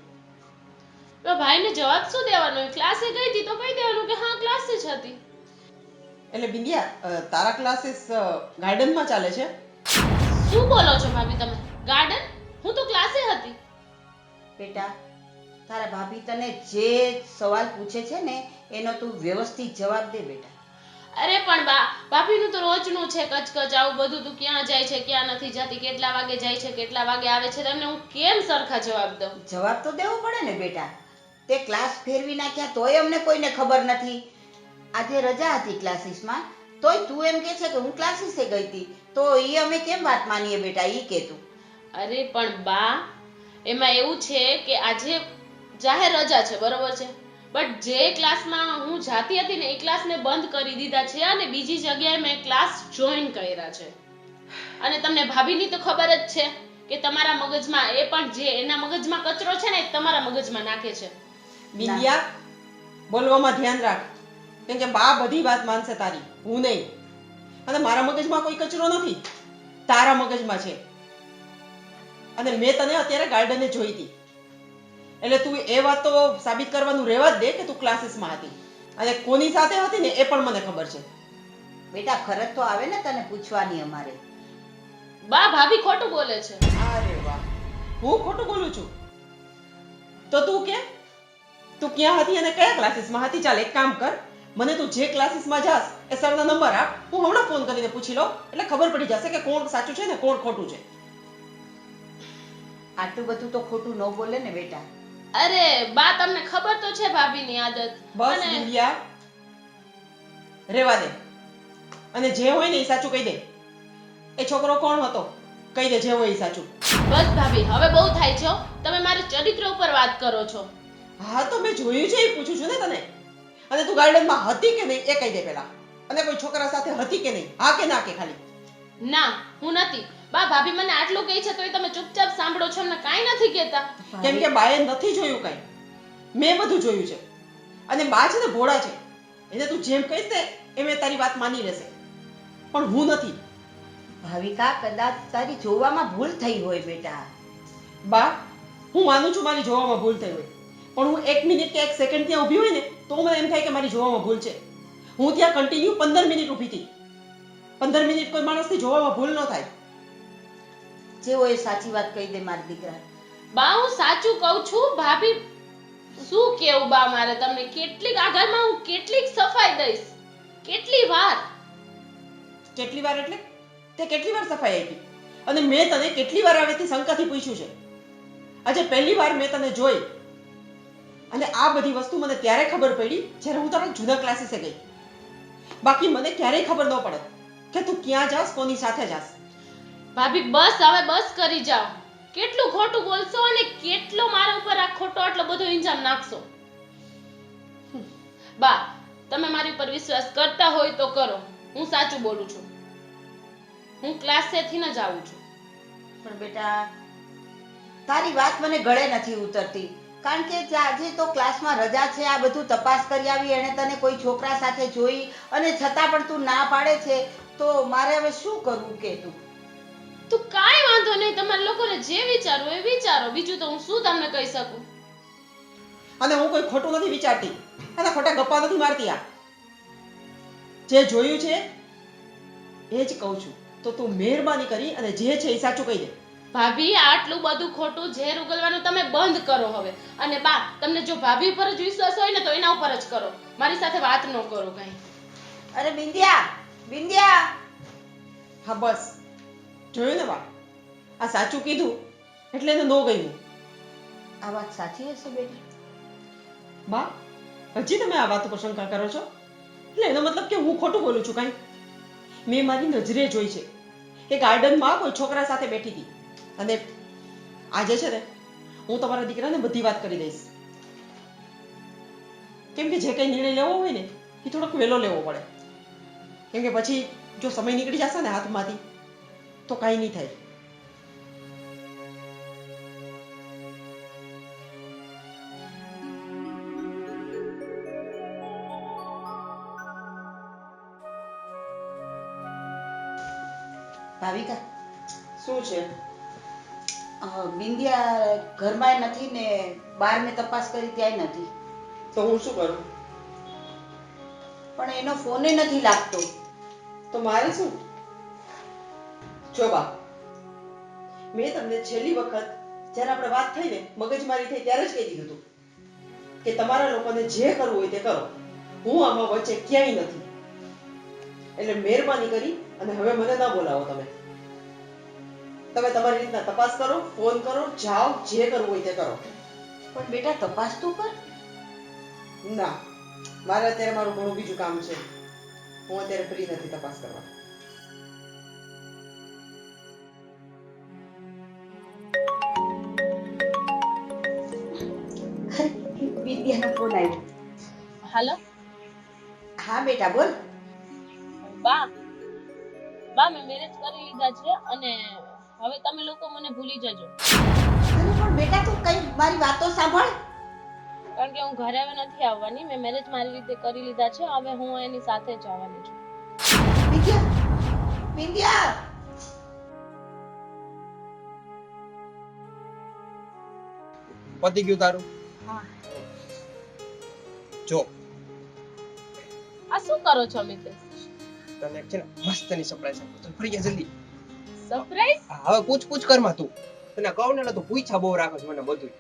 તો ભાઈને જવાબ શું દેવાનો હોય? ક્લાસે ગઈ હતી તો કહી દેવાનું કે હા ક્લાસે જ હતી. એટલે બિંદિયા, તારા ક્લાસીસ ગાર્ડનમાં ચાલે છે? શું બોલો છો ભાભી તમે? ગાર્ડન? હું તો ક્લાસે હતી. બેટા, તારા ભાભી તને જે સવાલ પૂછે છે ને એનો તું વ્યવસ્થિત જવાબ દે બેટા. અરે પણ બા, ભાભીનું તો રોજનું છે કચકચ, આવું બધું. તું ક્યાં જાય છે, ક્યાં નથી જતી, કેટલા વાગે જાય છે, કેટલા વાગે આવે છે, તમને હું કેમ સરખા જવાબ દઉં? જવાબ તો દેવો પડે ને બેટા. તે ક્લાસ ફેરવી નાખ્યા તોય અમને કોઈને ખબર નથી. આજે રજા હતી ક્લાસીસમાં, તોય તું એમ કે છે કે હું ક્લાસીસે ગઈ હતી, તો એ અમે કેમ વાત માનીએ બેટા? ઈ કે તું. અરે પણ બા, એમાં એવું છે કે આજે જાહેર રજા છે, બરોબર છે, બટ જે ક્લાસમાં હું જાતી હતી ને એ ક્લાસને બંધ કરી દીધા છે અને બીજી જગ્યાએ મેં ક્લાસ જોઈન કર્યા છે. અને તમને ભાભીની તો ખબર જ છે કે તમારા મગજમાં એ પણ જે એના મગજમાં કચરો છે ને એ તમારા મગજમાં નાખે છે. બિંદિયા, બોલવામાં ધ્યાન રાખ, કેમ કે બા બધી વાત માનશે તારી, હું નહીં. અને મારા મગજમાં કોઈ કચરો નથી, તારા મગજમાં છે. અને મેં તને અત્યારે ગાર્ડને જોઈ હતી, એટલે તું એ વાત તો સાબિત કરવાનું રહેવા જ દે કે તું ક્લાસીસમાં હતી. અને કોની સાથે હતી ને એ પણ મને ખબર છે. બેટા, ફરજ તો આવે ને તને પૂછવાની અમારે. બા, ભાભી ખોટું બોલે છે. અરે વાહ, હું ખોટું બોલું છું? તો તું કે તું ક્યાં હતી અને કયા ક્લાસીસમાં હતી? ચાલ એક કામ કર, મને તું જે ક્લાસીસમાં જાસ એ સરનો નંબર આપ, હું હમણાં ફોન કરીને પૂછી લઉં, એટલે ખબર પડી જશે કે કોણ સાચું છે ને કોણ ખોટું છે. આટલું બધું તો ખોટું ન બોલે ને બેટા. અરે બા, તમને ખબર તો છે ભાભીની આદત. બસ અને બિંદિયા, રેવા દે. અને જે હોય ને એ સાચું કહી દે. એ છોકરો કોણ હતો કહી દે, જે હોય એ સાચું. બસ ભાભી, હવે બહુ થાય છે હો. તમે મારા ચરિત્ર ઉપર વાત કરો છો. હા, તો મેં જોયું છે એ પૂછું છું ને તને. અને તું ગાર્ડનમાં હતી કે નહીં એ કહી દે પહેલા. અને કોઈ છોકરા સાથે હતી કે નહીં, હા કે ના કે ખાલી. ના, હું નથી. બા, ભાભી મને આટલું કહે છે તોય તમે ચૂપચાપ સાંભળો છો, અમને કાંઈ નથી કહેતા. કેમ કે બાએ નથી જોયું કઈ, મેં બધું જોયું છે. અને બા છે ને ભોળા છે, એને તું જેમ કહીશ ને એમ એ તારી વાત માની લેશે, પણ હું નથી. ભાવિકા, કદાચ તારી જોવામાં ભૂલ થઈ હોય બેટા. બા, હું માનું છું મારી જોવામાં ભૂલ થઈ હોય, પણ હું 1 મિનિટ કે 1 સેકન્ડ ત્યાં ઊભી હોય ને તો મને એમ થાય કે મારી જોવામાં ભૂલ છે. હું ત્યાં કન્ટિન્યુ 15 મિનિટ ઊભી હતી. 15 મિનિટ કોઈ માણસની જોવામાં ભૂલ ન થાય. જે હોય એ સાચી વાત કહી દે મારા દીકરા. બા, હું સાચું કહું છું. ભાભી, શું કેવું બા મારે તમને? કેટલીક આ ઘરમાં હું કેટલીક સફાઈ દઈશ, કેટલી વાર. કેટલી વાર એટલે તે કેટલી વાર સફાઈ આપી? અને મેં તને કેટલી વાર આવેથી શંકાથી પૂછ્યું છે? આજે પહેલી વાર મેં તને જોઈ. અને આ બધી વસ્તુ મને ત્યારે ખબર પડી જ્યારે હું તારા જૂના ક્લાસીસે ગઈ. બાકી મને ક્યારેય ખબર ન પડે કે તું ક્યાં જાસ, કોની સાથે જાસ. ભાભી બસ, હવે બસ કરી જાઓ. કેટલું ખોટું બોલશો અને કેટલો મારા ઉપર આ ખોટો આટલો બધો ઇલ્ઝામ નાખશો. બા, તમે મારી ઉપર વિશ્વાસ કરતા હોય તો કરો. હું સાચું બોલું છું. હું ક્લાસેથી જ આવું છું. પણ બેટા, તારી વાત મને ગળે નથી ઉતરતી. કારણ કે આજે તો ક્લાસમાં રજા છે, આ બધું તપાસ કરી આવી, એને તને કોઈ છોકરા સાથે જોઈ અને છતાં પણ તું ના પાડે છે, તો મારે હવે શું કરવું કે તું? તો કાંઈ વાંધો નહીં, તમારા લોકોને જે વિચારવું એ વિચારો. બીજું તો હું શું તમને કહી શકું? અને હું કોઈ ખોટું નથી વિચારતી અને ખોટા ગપ્પા નથી મારતી. આ જે જોયું છે એ જ કહું છું, તો તું મહેરબાની કરી અને જે છે એ સાચું કહી દે. ભાભી, આટલું બધું ખોટું ઝેર ઉગલવાનું તમે બંધ કરો હવે. અને બા, તમને જો ભાભી ઉપર જ વિશ્વાસ હોય ને તો એના ઉપર જ કરો, મારી સાથે વાત ન કરો કઈ. અરે બિંદિયા, બિંદિયા! હા બસ, જોયું ને બા, આ સાચું કીધું એટલે એને ન ગયું. આ વાત સાચી હશે બેટા? બા, હજી તમે આ વાત ઉપર શંકા કરો છો? એટલે એનો મતલબ કે હું ખોટું બોલું છું કાંઈ? મેં મારી નજરે જોઈ છે કે ગાર્ડનમાં કોઈ છોકરા સાથે બેઠી હતી. અને આજે છે ને હું તમારા દીકરાને બધી વાત કરી દઈશ. કેમ કે જે કંઈ નિર્ણય લેવો હોય ને એ થોડોક વહેલો લેવો પડે, કેમ કે પછી જો સમય નીકળી જશે ને હાથમાંથી તો કાંઈ નહીં થાય. ભાવિકા, શું છે? બિંદિયા ઘરમાં નથી ને બહાર મેં તપાસ કરી ત્યાંય નથી. તો હું શું કરું? પણ એનો ફોને નથી લાગતો. તો મારે શું? જો બા, મેં તમને છેલ્લી વખત જ્યારે આપણે વાત થઈ ને મગજમારી થઈ ત્યારે જ કહી દીધું હતું કે તમારા લોકોને જે કરવું હોય તે કરો, હું આમાં વચ્ચે ક્યાંય નથી. એટલે મહેરબાની કરી અને હવે મને ના બોલાવો. તમે તમારી રીતના તપાસ કરો, ફોન કરો, જાઓ, જે કરવું હોય તે કરો. પણ બેટા તપાસ તો કર. ના, મારે અત્યારે મારું ઘણું બીજું કામ છે. હું અત્યારે ફ્રી નથી તપાસ કરવા. બિંદિયાનો ફોન આવ્યો. હાલો હા બેટા બોલ. બા બા મેં મેરેજ કરી લીધા છે અને હવે તમે લોકો મને ભૂલી જજો, અરે પણ બેટા તું કઈ મારી વાતો સાંભળ. કારણ કે હું ઘરે હવે નથી આવવાની. મેં મેરેજ મારી રીતે કરી લીધા છે. હવે હું એની સાથે જ આવવાની છું. બિંદિયા, બિંદિયા. પતી ગયું તારું? હા. જો આ શું કરો છો મિતેશ? તને છે ને મસ્તની સરપ્રાઈઝ આપું. તું ફરી જા જલ્દી. સરપ્રાઈઝ? હવે પૂછ કરમાં તું. તને કહું ને તો પૂછા બહુ રાખો છો મને બધું.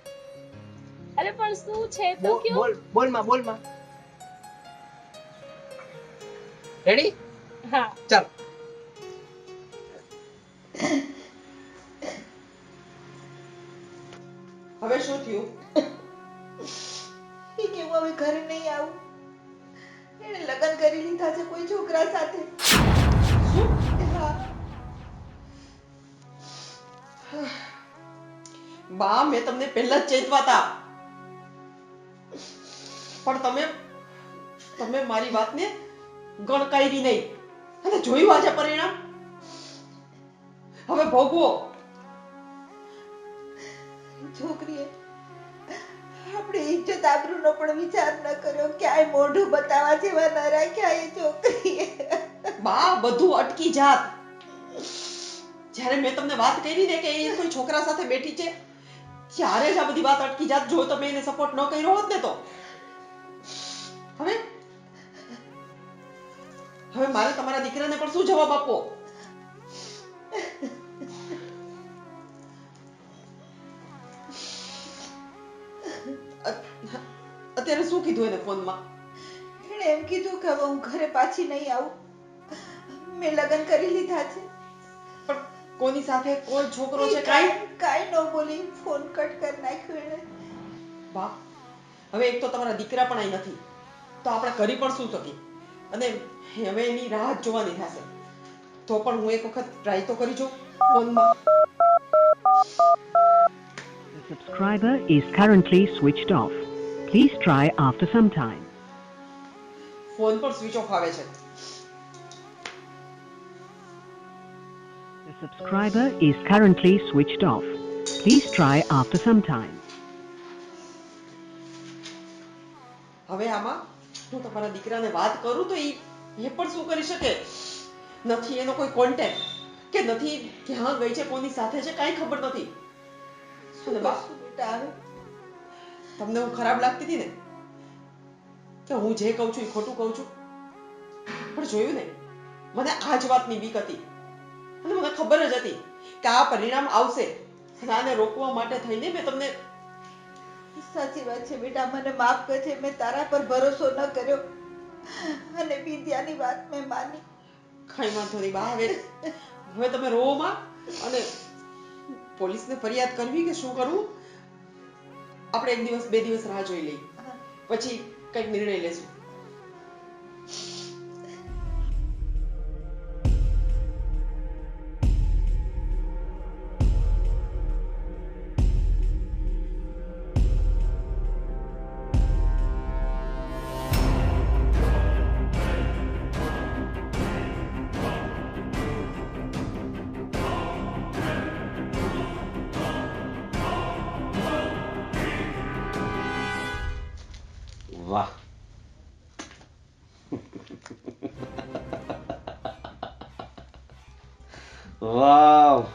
અરે પણ શું છે તો કયો. બોલમાં. રેડી? હા. ચાલ. હવે શું થયું? એ કે હું હવે ઘરે નહીં આવું. એણે લગ્ન કરી લીધા છે કોઈ છોકરા સાથે. હા. બા, મેં તમને પહેલા જ ચેતવાતા, પણ તમે મારી વાતને ગણકારી નહીં અને જોયું આજે પરિણામ. હવે ભોગવો. છોકરીએ આપણે ઇજ્જત આબરૂનો પણ વિચાર ન કર્યો. ક્યાંય મોઢું બતાવવા જેવા ન રાખ્યા એ છોકરીએ. બા, બધું અટકી જાત. જ્યારે મેં તમને વાત કરી ને કે એ કોઈ છોકરા સાથે બેઠી છે, ત્યારે જ આ બધી વાત અટકી જાત. જો તમે એને સપોર્ટ ન કર્યો હોત ને તો હવે મારે તમારા દીકરાને પણ શું જવાબ આપવો? અત્યારે શું કીધું એને ફોનમાં? એણે એમ કીધું કે હવે હું ઘરે પાછી નહીં આવું. મેં લગ્ન કરી લીધા છે. પણ કોની સાથે, કોઈ છોકરો છે? કાંઈ ન બોલી ફોન કટ કરી નાખ્યો એણે. બા, હવે એક તો તમારા દીકરા પણ અહીં નથી, તો આપણે કરી પણ શું શકીએ? અને હવે એની રાહ જ જોવાની થશે. તો પણ હું એક વખત ટ્રાય તો કરી જોઉં ફોનમાં. The subscriber is currently switched off. Please try after some time. Phone પર સ્વિચ ઓફ આવે છે. The subscriber is currently switched off. Please try after some time. હવે આમાં હું તમારા દીકરાને વાત કરું તો એ પણ શું કરી શકે? નથી એનો કોઈ કોન્ટેક્ટ કે નથી ક્યાં ગઈ છે, કોની સાથે છે, કાંઈ ખબર નથી. અને બા, બેટા હવે તમને હું ખરાબ લાગતી હતી ને કે હું જે કહું છું એ ખોટું કહું છું, પણ જોયું ને, મને આ જ વાતની બીક હતી અને મને ખબર જ હતી કે આ પરિણામ આવશે. અને આને રોકવા માટે થઈને મેં તમને. સાચી વાત છે બેટા, મને માફ કરજે. મેં તારા પર ભરોસો ન કર્યો અને બિંદિયાની વાત મેં માની. કઈ વાંધો નહીં બા. હવે તમે રોમાં અને પોલીસને ફરિયાદ કરવી કે શું કરવું, આપણે 1 દિવસ 2 દિવસ રાહ જોઈ લઈએ, પછી કંઈક નિર્ણય લેશું. વાવ.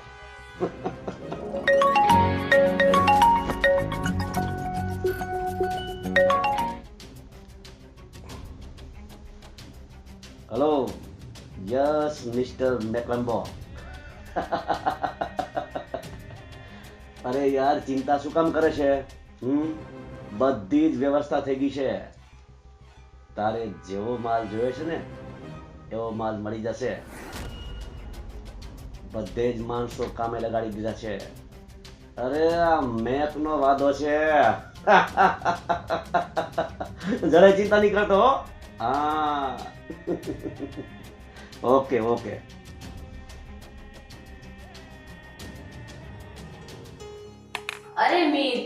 હેલો, યસ મિસ્ટર મેકલેમ્બો. અરે યાર, ચિંતા શું કામ કરે છે? બધી જ વ્યવસ્થા થઈ ગઈ છે. તારે જેવો માલ જોઈએ છે ને એવો માલ મળી જશે. બધે જ માણસો કામે લગાડી દીધા છે. અરે આ મેક નો વાદો છે. જરાય ચિંતા નહીં કરતો હો. હા. Okay okay. અરે મીત,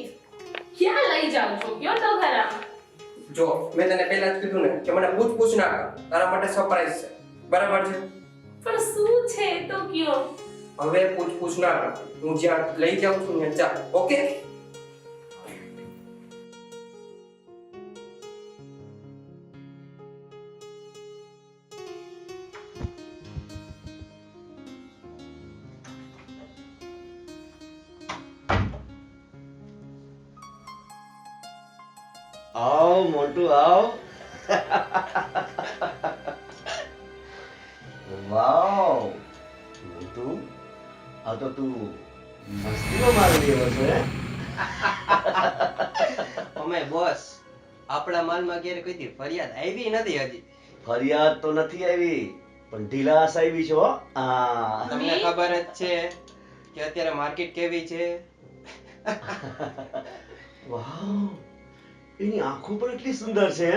ક્યાં લઈ જાવ છો? કયો તો ખરા. જો મેં તને પહેલા જ કીધું ને કે મને પૂછ ના કર. તારા માટે સરપ્રાઈઝ છે, બરાબર છે? પણ શું છે તો કયો. હવે પૂછ ના કર. હું જ્યાં લઈ જાઉં છું ને જા. ઓકે? આવ મોટું આવ. વાવ મોટું, આ તો તું મસ્તીનો માલ લેવો છે. અમે બોસ આપણા માલમાં ક્યારે કોઈ દી ફરિયાદ આવી નથી હજી. ફરિયાદ તો નથી આવી, પણ ઢીલાસ આવી છે હો. હા, તમને ખબર જ છે કે અત્યારે માર્કેટ કેવી છે. વાવ, એની આંખો પણ એટલી સુંદર છે.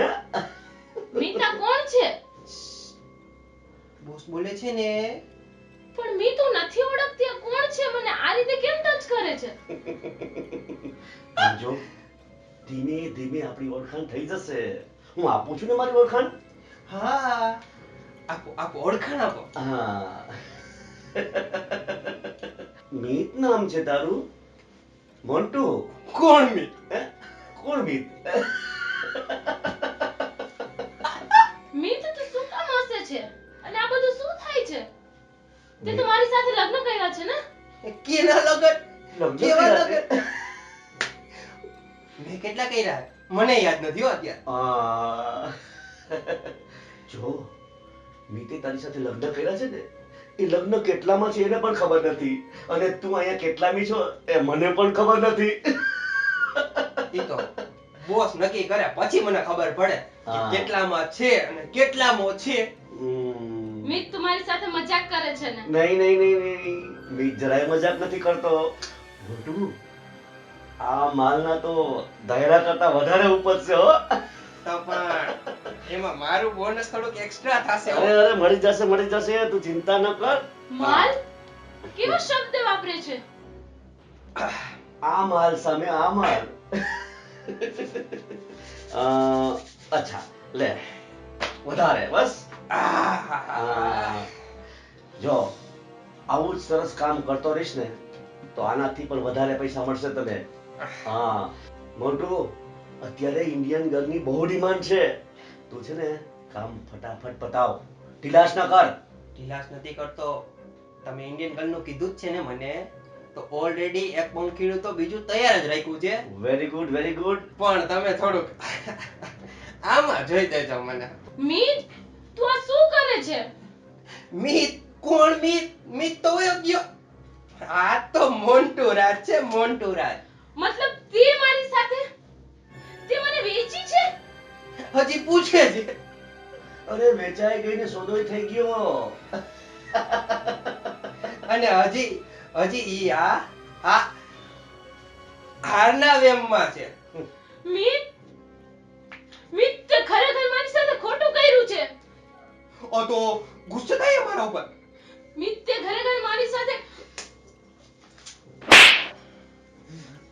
મીતા કોણ છે? બોસ બોલે છે ને. પણ મી તો નથી ઓળખતી. આ કોણ છે? મને આ રીતે કેમ ટચ કરે છે? જો ધીમે ધીમે આપણી ઓળખાણ થઈ જશે. હું આપું છું ને મારી ઓળખાણ. હા, આપો આપો, ઓળખાણ આપો. હા. મીત નામ છે તારું? મોન્ટુ. કોણ મીત? કોણ મીત? મીત તો શું કામ હસે છે? અને આ બધું શું થાય છે? તે તો મારી સાથે લગ્ન કર્યા છે ને? કેના લગન? કેવા લગ્ન લગન? મેં કેટલા કર્યા મને યાદ નથી હો અત્યારે. જો મીતે તારી સાથે લગ્ન કર્યા છે ને, એ લગ્ન કેટલામાં છે એને પણ ખબર નથી, અને તું અહીંયા કેટલામી છો એ મને પણ ખબર નથી. ઈ તો બોસ નક્કી કરે પછી મને ખબર પડે કે હા. કેટલામાં છે અને કેટલામાં છે. મીત તું મારી સાથે મજાક કરે છે ને? નહીં નહીં નહીં નહીં, મીત જરાય મજાક નથી કરતો. મોટું, આ માલના તો દાયરા કરતા વધારે ઉપજશે હો. તો પણ એમાં મારું બોનસ થોડુંક એક્સ્ટ્રા થશે હો. અરે અરે, મળી જશે, તું ચિંતા ન કર. માલ? કેવો શબ્દ વાપરે છે? આ માલ સામે આ માલ. અચ્છા લે, વધારે બસ. જો આવું જ સરસ કામ કરતો રહીશ ને તો આનાથી પણ વધારે પૈસા મળશે તને. હા મોટું, અત્યારે ઇન્ડિયન ગર્લની બહુ ડિમાન્ડ છે. તું છે ને કામ ફટાફટ પતાવ, ઢીલાશ ના કર. ઢીલાસ નથી કરતો. તમે ઇન્ડિયન ગર્લ નું કીધું જ છે ને મને, તો ઓલરેડી એક પંખીડું તો બીજું તૈયાર જ રાખ્યું છે. Very good very good. પણ તમે થોડુંક આમાં જોઈ દેજો મને. મીત તું આ શું કરે છે? મીત? કોણ મીત? મીત તો વયો ગયો. આ તો મોન્ટુ રાજ છે, મોન્ટુ રાજ. મતલબ તે મારી સાથે તે મને વેચી છે? હજી પૂછે છે. અરે વેચાઈ ગઈ ને સોદોય થઈ ગયો. અને હજી ઈ આ હારના વેમમાં છે. મીત તે ખરેખર મારી સાથે ખોટું કર્યું છે. ઓ તો ગુસ્સે થાય મારા ઉપર. મીત તે ખરેખર મારી સાથે.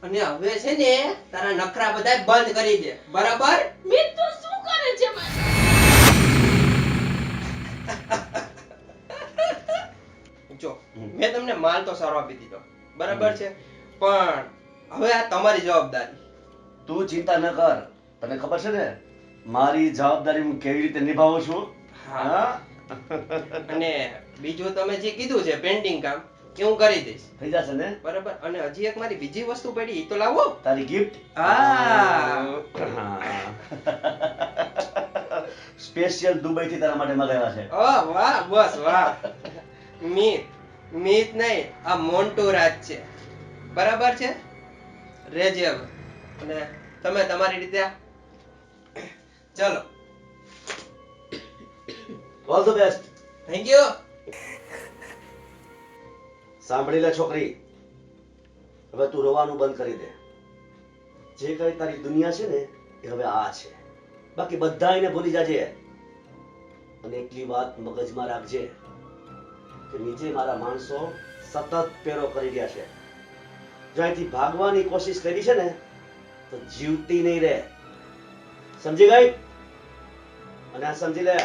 અને હવે છે ને તારા નખરા બધાય બંધ કરી દે, બરાબર? મીત તું શું કરે છે? જો મેં તમને માલ તો સારો આપી દીધો, બરાબર છે, પણ હવે આ તમારી જવાબદારી. તું ચિંતા ન કર, તને ખબર છે ને મારી જવાબદારી હું કેવી રીતે નિભાવું છું. હા. અને બીજું તમે જે કીધું છે પેન્ટિંગ કામ, કે હું કરી દઈશ થઈ જશે ને બરાબર. અને હજી એક મારી બીજી વસ્તુ પડી ઈ તો લાવો. તારી ગિફ્ટ હા સ્પેશિયલ દુબઈ થી તારા માટે મગાવ્યા છે. વાહ બસ વાહ. મીત નહીં, આ મોન્ટુ રાજ છે બરાબર છે. રેજે હવે. અને તમે તમારી રીતે ચલો. All the best. Thank you. સાંભળી લે છોકરી, હવે તું રોવાનું બંધ કરી દે. જે કઈ તારી દુનિયા છે ને એ હવે આ છે, બાકી બધા એને ભૂલી જાજે. અને એટલી વાત મગજમાં રાખજે કે નીચે મારા માણસો સતત પેરો કરી રહ્યા છે. જો અહીંથી ભાગવાની કોશિશ કરી છે ને તો જીવતી નહીં રહે, સમજી ગઈ? અને આ સમજી લે,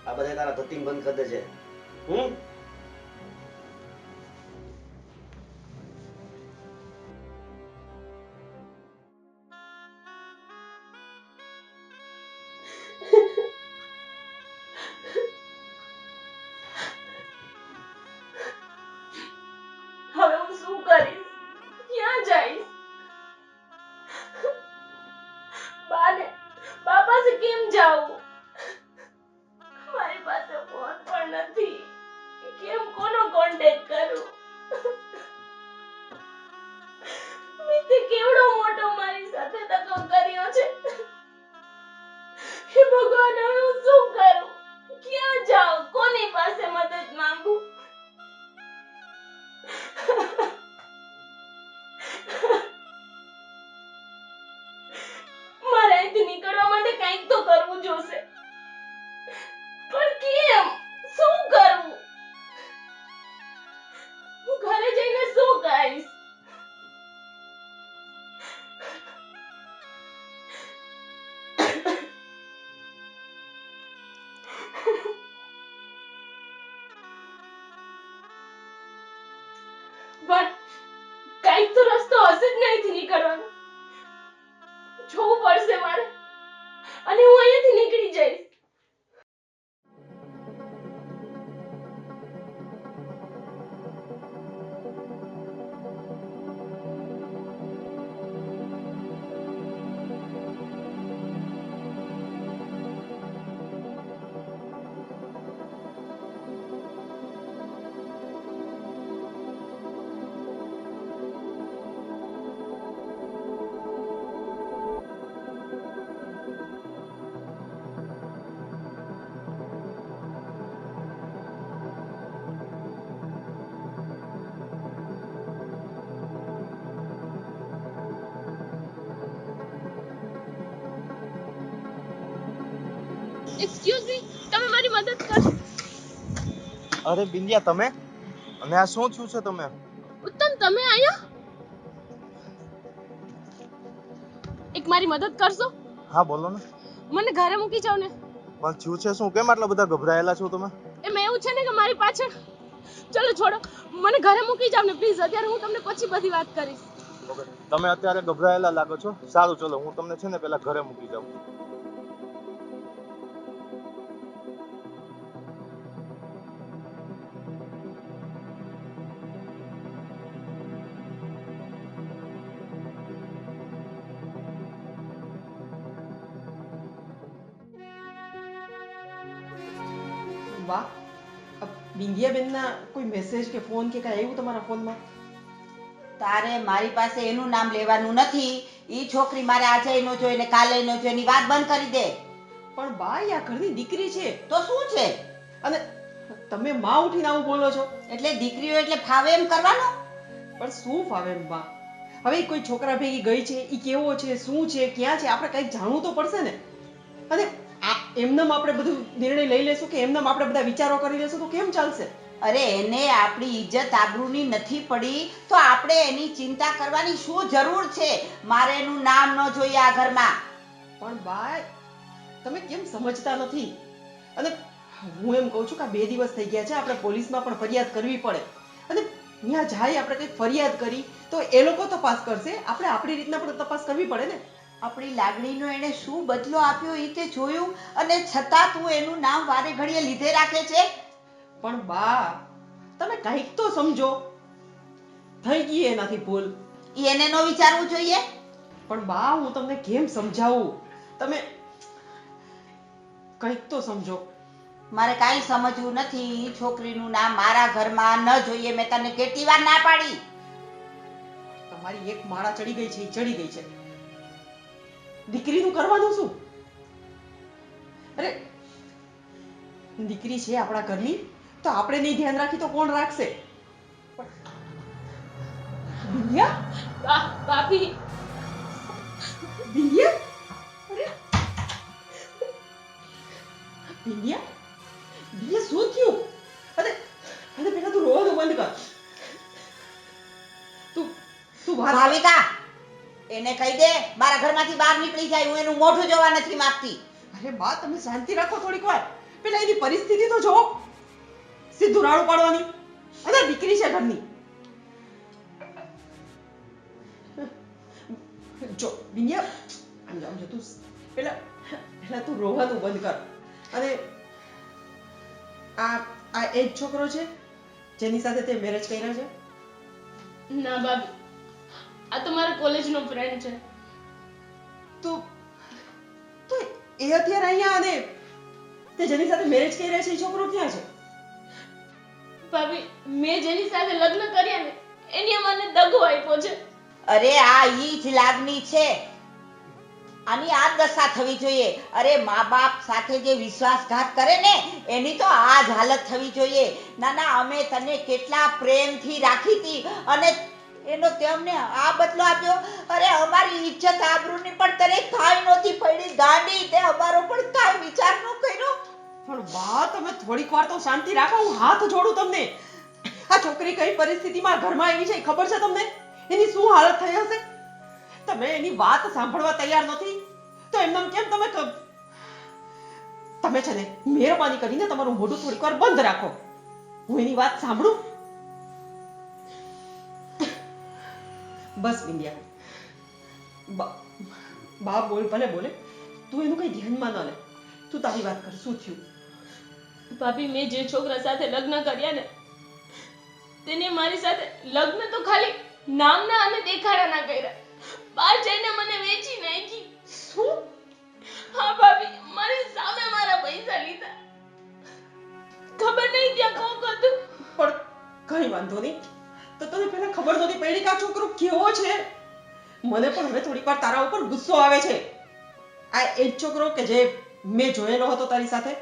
આ બધા તારા ધતિંગ બંધ કરી દેજે. હવે હું શું કરીશ? ક્યાં જઈશ? બા પાસે કેમ જાઉં? મારી પાસે ફોન પણ નથી. કેમ કોનો કોન્ટેક્ટ કરું? મિતે કેવડો મોટો મારી સાથે ધક્કો કર્યો છે. હે ભગવાન, હવે હું શું કરું? ક્યાં જાઉં? કોની પાસે મદદ માંગુ? મારે અહીંથી નીકળવા માટે કંઈક તો કરવું જોશે. પણ કેમ? શું કરવું? હું ઘરે જઈને શું કહીશ? પણ કંઈક તો રસ્તો હશે જ ને અહીંથી નીકળવાનો. જોવું પડશે મારે, અને હું અહીંયાથી નીકળી જઈશ. એક્સક્યુઝ મી, તમે મારી મદદ કરશો? અરે બિંદિયા, તમે? અને આ શું થયું છે તમે? ઉત્તમ, તમે આયા? એક મારી મદદ કરશો? હા બોલો ને. મને ઘરે મૂકી જાવ ને. પણ થયું છે શું? કેમ આટલા બધા ગભરાયેલા છો તમે? એમાં એવું છે ને કે મારી પાછળ, ચલો છોડો, મને ઘરે મૂકી જાવ ને પ્લીઝ. અત્યારે હું તમને પછી બધી વાત કરીશ. તમે અત્યારે ગભરાયેલા લાગો છો. સારું ચલો, હું તમને છે ને પેલા ઘરે મૂકી જાઉં. વાહ, બિંદિયાબેનના કોઈ મેસેજ કે ફોન કે કાંઈ આવ્યું તમારા ફોનમાં? તારે મારી પાસે એનું નામ લેવાનું નથી. ઈ છોકરી મારે આજે નો જોઈ ને કાલે નો જોઈ, એની વાત બંધ કરી દે. પણ બા, ઈ આ ઘરની દીકરી છે. તો શું છે? અને તમે માં ઉઠીને આવું બોલો છો? એટલે દીકરીઓ એટલે ફાવે એમ કરવાનું? પણ શું ફાવે એમ બા? હવે ઈ કોઈ છોકરા ભેગી ગઈ છે, ઈ કેવો છે, શું છે, ક્યાં છે, આપણે કંઈક જાણવું તો પડશે ને. અને એમનેમ આપણે બધું નિર્ણય લઈ લેશું કે એમનેમ આપણે બધા વિચારો કરી લેશું તો કેમ ચાલશે? અરે એને આપણી ઇજ્જત આબરૂની નથી પડી તો આપણે એની ચિંતા કરવાની શું જરૂર છે? મારે એનું નામ ન જોઈએ આ ઘરમાં. પણ બા, તમે કેમ સમજતા નથી? અને હું એમ કહું છું કે આ 2 દિવસ થઈ ગયા છે, આપણે પોલીસમાં પણ ફરિયાદ કરવી પડે. અને ત્યાં જાય આપણે કંઈક ફરિયાદ કરી તો એ લોકો તપાસ કરશે, આપણે આપણી રીતના પણ તપાસ કરવી પડે ને. આપણી લાગણીનો એને શું બદલો આપ્યો એ તે જોયું, અને છતાં તું એનું નામ વારે ઘડીએ લીધે રાખે છે. પણ બા, તમે કંઈક તો સમજો. થઈ ગઈ એનાથી ભૂલ. ઈ એને નો વિચારવું જોઈએ. પણ બા હું તમને કેમ સમજાવું? તમે કંઈક તો સમજો. મારે કાંઈ સમજવું નથી. ઈ છોકરીનું નામ મારા ઘરમાં ન જોઈએ. મેં તને કેટલી વાર ના પાડી. તમારી એક માળા ચડી ગઈ છે, ઈ ચડી ગઈ છે. દીકરીનું કરવાનું શું? અરે દીકરી છે આપણા ઘરની, તો આપણે નહીં ધ્યાન રાખી તો કોણ રાખશે? બિંદિયા, ભાભી બિંદિયા, અરે બિંદિયા, બિંદિયા શું થયું? અરે અરે પેલા તું રોવાનું બંધ કર. તું વાત ભાવિકા, એને કહી દે મારા ઘરમાંથી બહાર નીકળી જાય. હું એનું મોઢું જોવા નથી માંગતી. અરે બા તમે શાંતિ રાખો થોડીક વાર. પેલા એની પરિસ્થિતિ તો જો. સીધું રાડું પાડવાની અને દીકરી છે ઘરની. જો બિંદિયા, આમ જો તું પેલા તું રોવાનું બંધ કર. અને આ એ જ છોકરો છે જેની સાથે તે મેરેજ કર્યા છે? ના ભાભી, આ તો મારા કોલેજનો ફ્રેન્ડ છે. તો એ અત્યારે અહીંયા અને તે જેની સાથે મેરેજ કર્યા છે એ છોકરો ક્યાં છે? ભાભી, મેં જેની સાથે લગ્ન કર્યા ને એની મને દગો આપ્યો છે. અરે આ ઈ જ લાગણી છે. આની આ દશા થવી જોઈએ. અરે મા બાપ સાથે જે વિશ્વાસઘાત કરે ને એની તો આ જ હાલત થવી જોઈએ. ના ના, અમે તને કેટલા પ્રેમથી રાખી હતી અને એનો તેમને આ બદલો આપ્યો. અરે અમારી ઇજ્જત આબરૂની પણ તને કાંઈ નહોતી પડી ગાંડી. તે અમારો પણ કાંઈ વિચાર ન કર્યો. પણ બા તમે થોડીક વાર તો શાંતિ રાખો. હું હાથ જોડું તમને. આ છોકરી કઈ પરિસ્થિતિમાં ઘરમાં આવી છે એ ખબર છે તમને? એની શું હાલત થઈ હશે? તમે એની વાત સાંભળવા તૈયાર નથી તો એમનેમ કેમ તમે છે ને મહેરબાની કરીને તમારું મોઢું થોડીક વાર બંધ રાખો. હું એની વાત સાંભળું. બસ બિંદિયા, બા બોલ ભલે બોલે, તું એનું કઈ ધ્યાનમાં ન લે. તું તારી વાત કર, શું થયું? ભાભી, મેં જે છોકરા સાથે લગ્ન કર્યા ને તેને મારી સાથે લગ્ન તો ખાલી નામના અને દેખાડાના કર્યા. બહાર જઈને મને વેચી નાખી. શું? હા ભાભી, મારી સામે મારા પૈસા લીધા. ખબર નહીં ત્યાં કોક હતું. પણ કઈ વાંધો નહીં. તો તને પહેલા ખબર નહોતી પડી કે આ છોકરો કેવો છે? મને પણ હવે થોડીક વાર તારા ઉપર ગુસ્સો આવે છે. આ એ જ છોકરો કે જે મેં જોયેલો હતો તારી સાથે,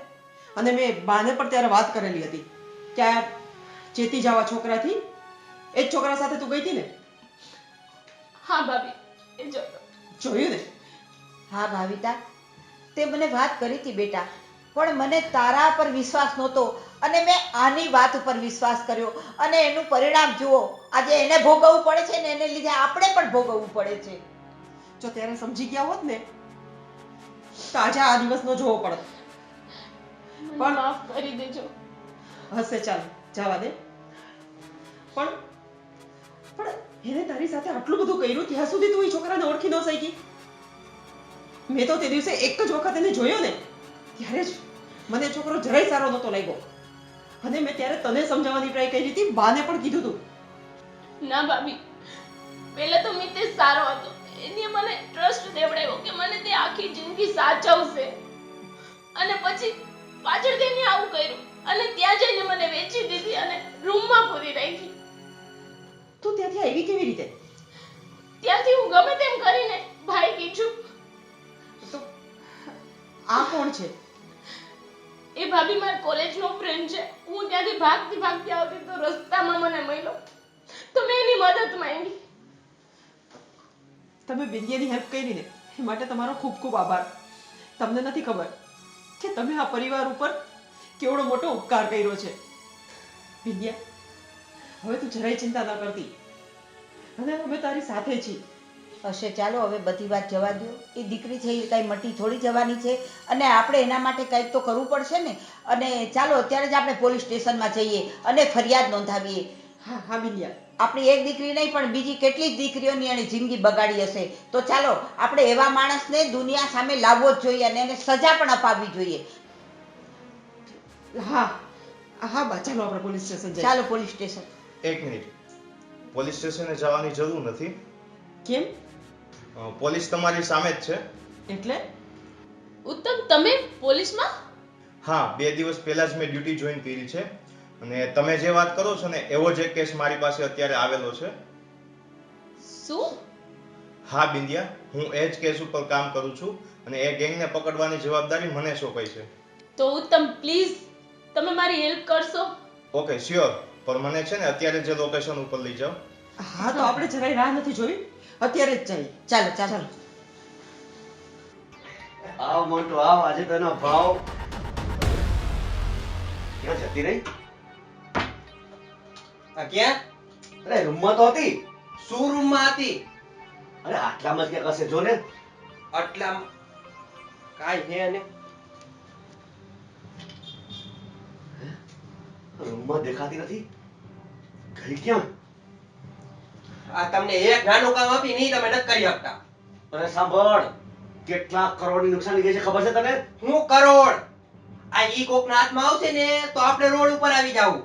અને મેં બાને પણ ત્યારે વાત કરેલી હતી કે આ ચેતી જવા છોકરાથી એ જ છોકરા સાથે તું ગઈ હતી ને? હા ભાભી, એ જોયું ને? હા ભાવિતા, તે મને વાત કરી હતી બેટા, પણ મને તારા પર વિશ્વાસ નહોતો અને મેં આની વાત ઉપર વિશ્વાસ કર્યો અને એનું પરિણામ જુઓ. આજે એને ભોગવવું પડે છે ને એને લીધે આપણે પણ ભોગવવું પડે છે. જો ત્યારે સમજી ગયા હોત ને તો આજે આ દિવસ નો જોવો પડત. પણ માફ કરી દેજો. હશે, ચાલ જવા દે. પણ એને તારી સાથે આટલું બધું કર્યું ત્યાં સુધી તું એ છોકરાને ઓળખી ન શકી? મેં તો તે દિવસે એક જ વખત એને જોયો ને ત્યારે જ મને છોકરો જરાય સારો નહોતો લાગ્યો. અને મેં ત્યારે તને સમજાવવાની ટ્રાય કરી હતી, બાને પણ કીધું તું. ના ભાભી, પહેલા તો મિતેશ સારો હતો. એને મને ટ્રસ્ટ દેવડાવ્યો કે મને તે આખી જિંદગી સાચવશે, અને પછી પાછળ તેને આવું કર્યું અને ત્યાં જઈને મને વેચી દીધી અને રૂમમાં પૂરી રાખી. તું ત્યાંથી આવી કેવી રીતે? ત્યાંથી હું ગમે તેમ કરીને ભાગી છું. તો આ કોણ છે? એ ભાભી મારા કોલેજનો ફ્રેન્ડ છે. હું ત્યાંથી ભાગતી આવતી તો રસ્તામાં મને મળ્યો તો મેં એની મદદ માંગી. તમે બિંદિયાની હેલ્પ કરી ને એ માટે તમારો ખૂબ ખૂબ આભાર. તમને નથી ખબર કે તમે આ પરિવાર ઉપર કેવડો મોટો ઉપકાર કર્યો છે. બિંદિયા, હવે તું જરાય ચિંતા ન કરતી અને અમે તારી સાથે છીએ. હશે, ચાલો હવે બધી વાત જવા દો. એ દીકરી છે એ કાંઈ મટી થોડી જવાની છે અને આપણે એના માટે કંઈક તો કરવું પડશે ને. અને ચાલો અત્યારે જ આપણે પોલીસ સ્ટેશનમાં જઈએ અને ફરિયાદ નોંધાવીએ. હા હા બિંદિયા, આપણી એક દીકરી નહીં પણ બીજી કેટલીક દીકરીઓની એની જિંદગી બગાડી હશે. તો ચાલો આપણે એવા માણસને દુનિયા સામે લાવવો જ જોઈએ અને એને સજા પણ અપાવવી જોઈએ. હા હા બા ચાલો આપણે પોલીસ સ્ટેશન જઈએ. ચાલો પોલીસ સ્ટેશન. એક મિનિટ, પોલીસ સ્ટેશને જવાની જરૂર નથી. કેમ? પોલીસ તમારી સામે જ છે. એટલે ઉત્તમ તમે પોલીસમાં? હા, 2 દિવસ પહેલા જ મેં ડ્યુટી જોઈન કરી છે અને તમે જે વાત કરો છો ને એવો જ એક કેસ મારી પાસે અત્યારે આવેલો છે. શું? હા બિંદિયા, હું એ જ કેસ ઉપર કામ કરું છું અને એ ગેંગને પકડવાની જવાબદારી મને સોંપાઈ છે. તો ઉત્તમ પ્લીઝ તમે મારી હેલ્પ કરશો? ઓકે શ્યોર, પણ મને છે ને અત્યારે જે લોકેશન ઉપર લઈ જાઓ. હા તો આપણે જરાય રાહ નથી જોઈ, અત્યારે જ જઈએ. ચાલો ચાલો. આવ મોટો આવ, આજે તને ભાવ ક્યાં જતી રહી? આ ક્યાં? અરે રૂમમાં તો હતી. શું રૂમમાં હતી? અરે આટલામાં જ ક્યાંક હશે, જો ને. આટલા કાઈ હે ને રૂમમાં દેખાતી નથી. ગઈ ક્યાં? આ તમને એક નાનું કામ આપી નહીં તમે નથી કરી શકતા. અરે સાંભળ, કેટલા કરોડની નુકસાની ગઈ છે ખબર છે તને? હું કરોડ આ ઈ કોકના હાથમાં આવશે ને તો આપણે રોડ ઉપર આવી જાવું.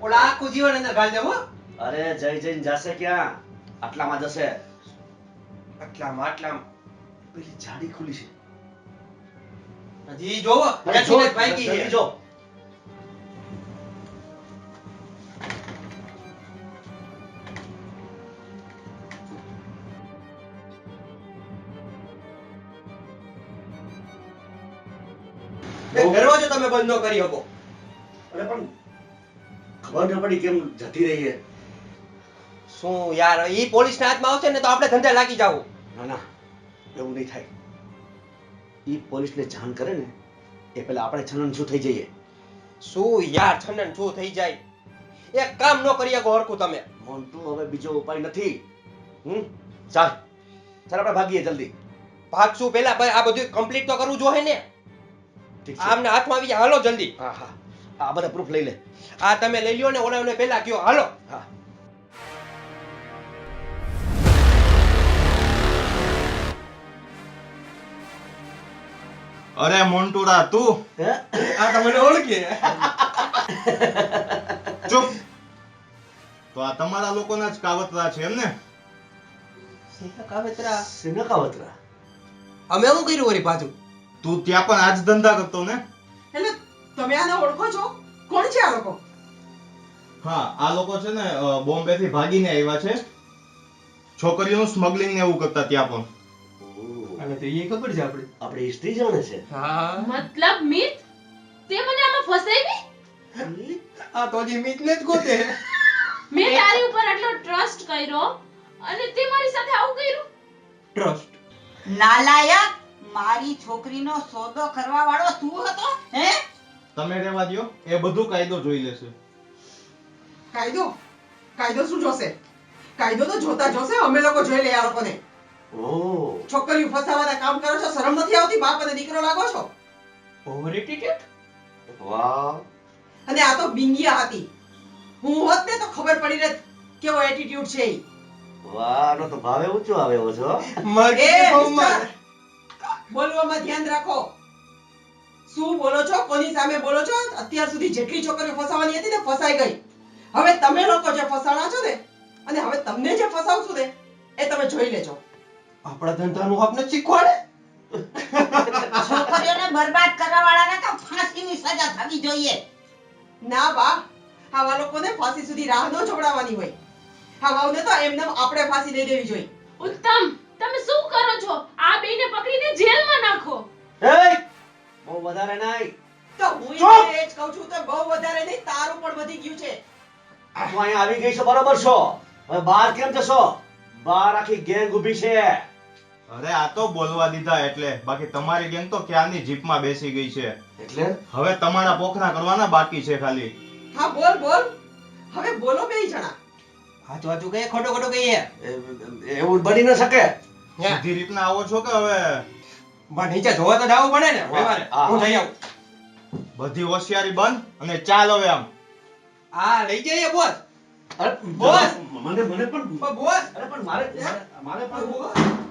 ઓલા આખું જીવન અંદર ગાળી દેવો. અરે જઈ જઈને જાશે ક્યાં? આટલામાં જશે. આટલામાં પેલી જાડી ખુલી છે. હજી જોવો અરે જો, જલ્દી ભાગી જલ્દી છે. જો. દરવાજો તમે બંધ ન કરી શકો. અરે પણ ખબર ન પડી કેમ જતી રહી છે. શું યાર, ઈ પોલીસના હાથમાં આવશે ને તો આપણે ધંધે લાગી જાવું. ના ના, એવું નહીં થાય. ઈ પોલીસને જાણ કરે ને એ પહેલા આપણે છનન શું થઈ જઈએ. શું યાર છનન શું થઈ જાય? એક કામ ન કરી શકો હરખું તમે. મોન્ટુ, હવે બીજો ઉપાય નથી. ચાલ ચાલ આપણે ભાગીએ જલ્દી. ભાગશું પેલા આ બધું કમ્પ્લીટ તો કરવું જોઈએ ને. ઠીક છે. આમને હાથમાં આવી જાય, હાલો જલ્દી. હા હા, આ બધા પ્રૂફ લઈ લે. આ તમે લઈ લ્યો ને ઓલાને પેલા કયો, હાલો. હા. અરે મોન્ટુડા તું, આ તમને ઓળખી. ચૂપ. તો આ તમારા લોકોના જ કાવતરા છે એમ ને? કાવતરા? શેના કાવતરા? અમે શું કર્યું વળી પાછું? તું ત્યાં પણ આજ ધંધા કરતો ને? એટલે તમે આને ઓળખો છો? કોણ છે આ લોકો? હા, આ લોકો છે ને બોમ્બે થી ભાગીને આવ્યા છે. છોકરીઓનું સ્મગલિંગ ને એવું કરતા ત્યાં પણ. અને તો એ ખબર છે આપણે. આપણે હિસ્ટ્રી જાણે છે. હા, મતલબ મિત તે મને આમાં ફસાવી? આ તો હજી મીતને જ ગોતે. મેં તારી ઉપર આટલો ટ્રસ્ટ કર્યો અને તે મારી સાથે આવું કર્યું? ટ્રસ્ટ? નાલાયક, મારી છોકરીનો સોદો કરવા વાળો તું હતો હે? તમે રહેવા દ્યો, એ બધું કાયદો જોઈ લેશે. કાયદો? કાયદો શું જોશે? કાયદો તો જોતા જોશે, અમે લોકો જોઈ લઈએ આ લોકોને. ઓહ, છોકરીઓ ફસાવાના કામ કરો છો, શરમ નથી આવતી? બાપ અને દીકરો લાગો છો. Over attitude? વાહ. અને આ તો બિંગિયા હતી. હું હોત ને તો ખબર પડી રહેત કેવો એટીટ્યુડ છે ઈ. વાહ, આનો તો ભાવે ઊંચો આવે એવો છે હો. એ મિસ્ટર, બોલવામાં ધ્યાન રાખો. શું બોલો છો? કોની સામે બોલો છો? અત્યાર સુધી જેટલી છોકરીઓ ફસાવાની હતી ને ફસાઈ ગઈ. હવે તમે લોકો જે ફસાણા છો ને, અને હવે તમને જે ફસાવશું ને એ તમે જોઈ લેજો. આપણા ધંધાનું આપને શીખવાડે. છોકરીઓને બરબાદ કરવા વાળાને તો ફાંસીની સજા થવી જોઈએ. ના બા, આવા લોકોને ફાંસી સુધી રાહ ન જોવડાવવાની હોય. આવાઓને તો એમને આપણે ફાંસી દઈ દેવી જોઈએ. ઉત્તમ તમે શું કરો છો? આ બેને પકડીને જેલમાં નાખો. એય, બહુ વધારે નહીં. તો હું એ જ કહું છું, તો બહુ વધારે નહીં, તારું પણ વધી ગયું છે. તું અહીંયા આવી ગઈ છો બરોબર છો. હવે બહાર કેમ જશો? બહાર આખી ગેંગ ઊભી છે. અરે આ તો બોલવા દીધા એટલે, બાકી તમારી ગેંગ તો ક્યારની જીપમાં બેસી ગઈ છે. એટલે હવે તમારા પોખરા કરવાના બાકી છે ખાલી. હા બોલ બોલ, હવે બોલો બે જણા. હાચું કહીએ, ખોટું કહીએ? એવું બની ન શકે. સીધી રીતના આવો છો કે હવે નીચે જોવા તો જવું પડે ને. હા, હા. હું જઈ આવું. બધી હોશિયારી બંધ અને ચાલ હવે આમ. આ લઈ જઈએ બોસ. અરે બોસ! મને પણ બોસ અરે પણ મારે પણ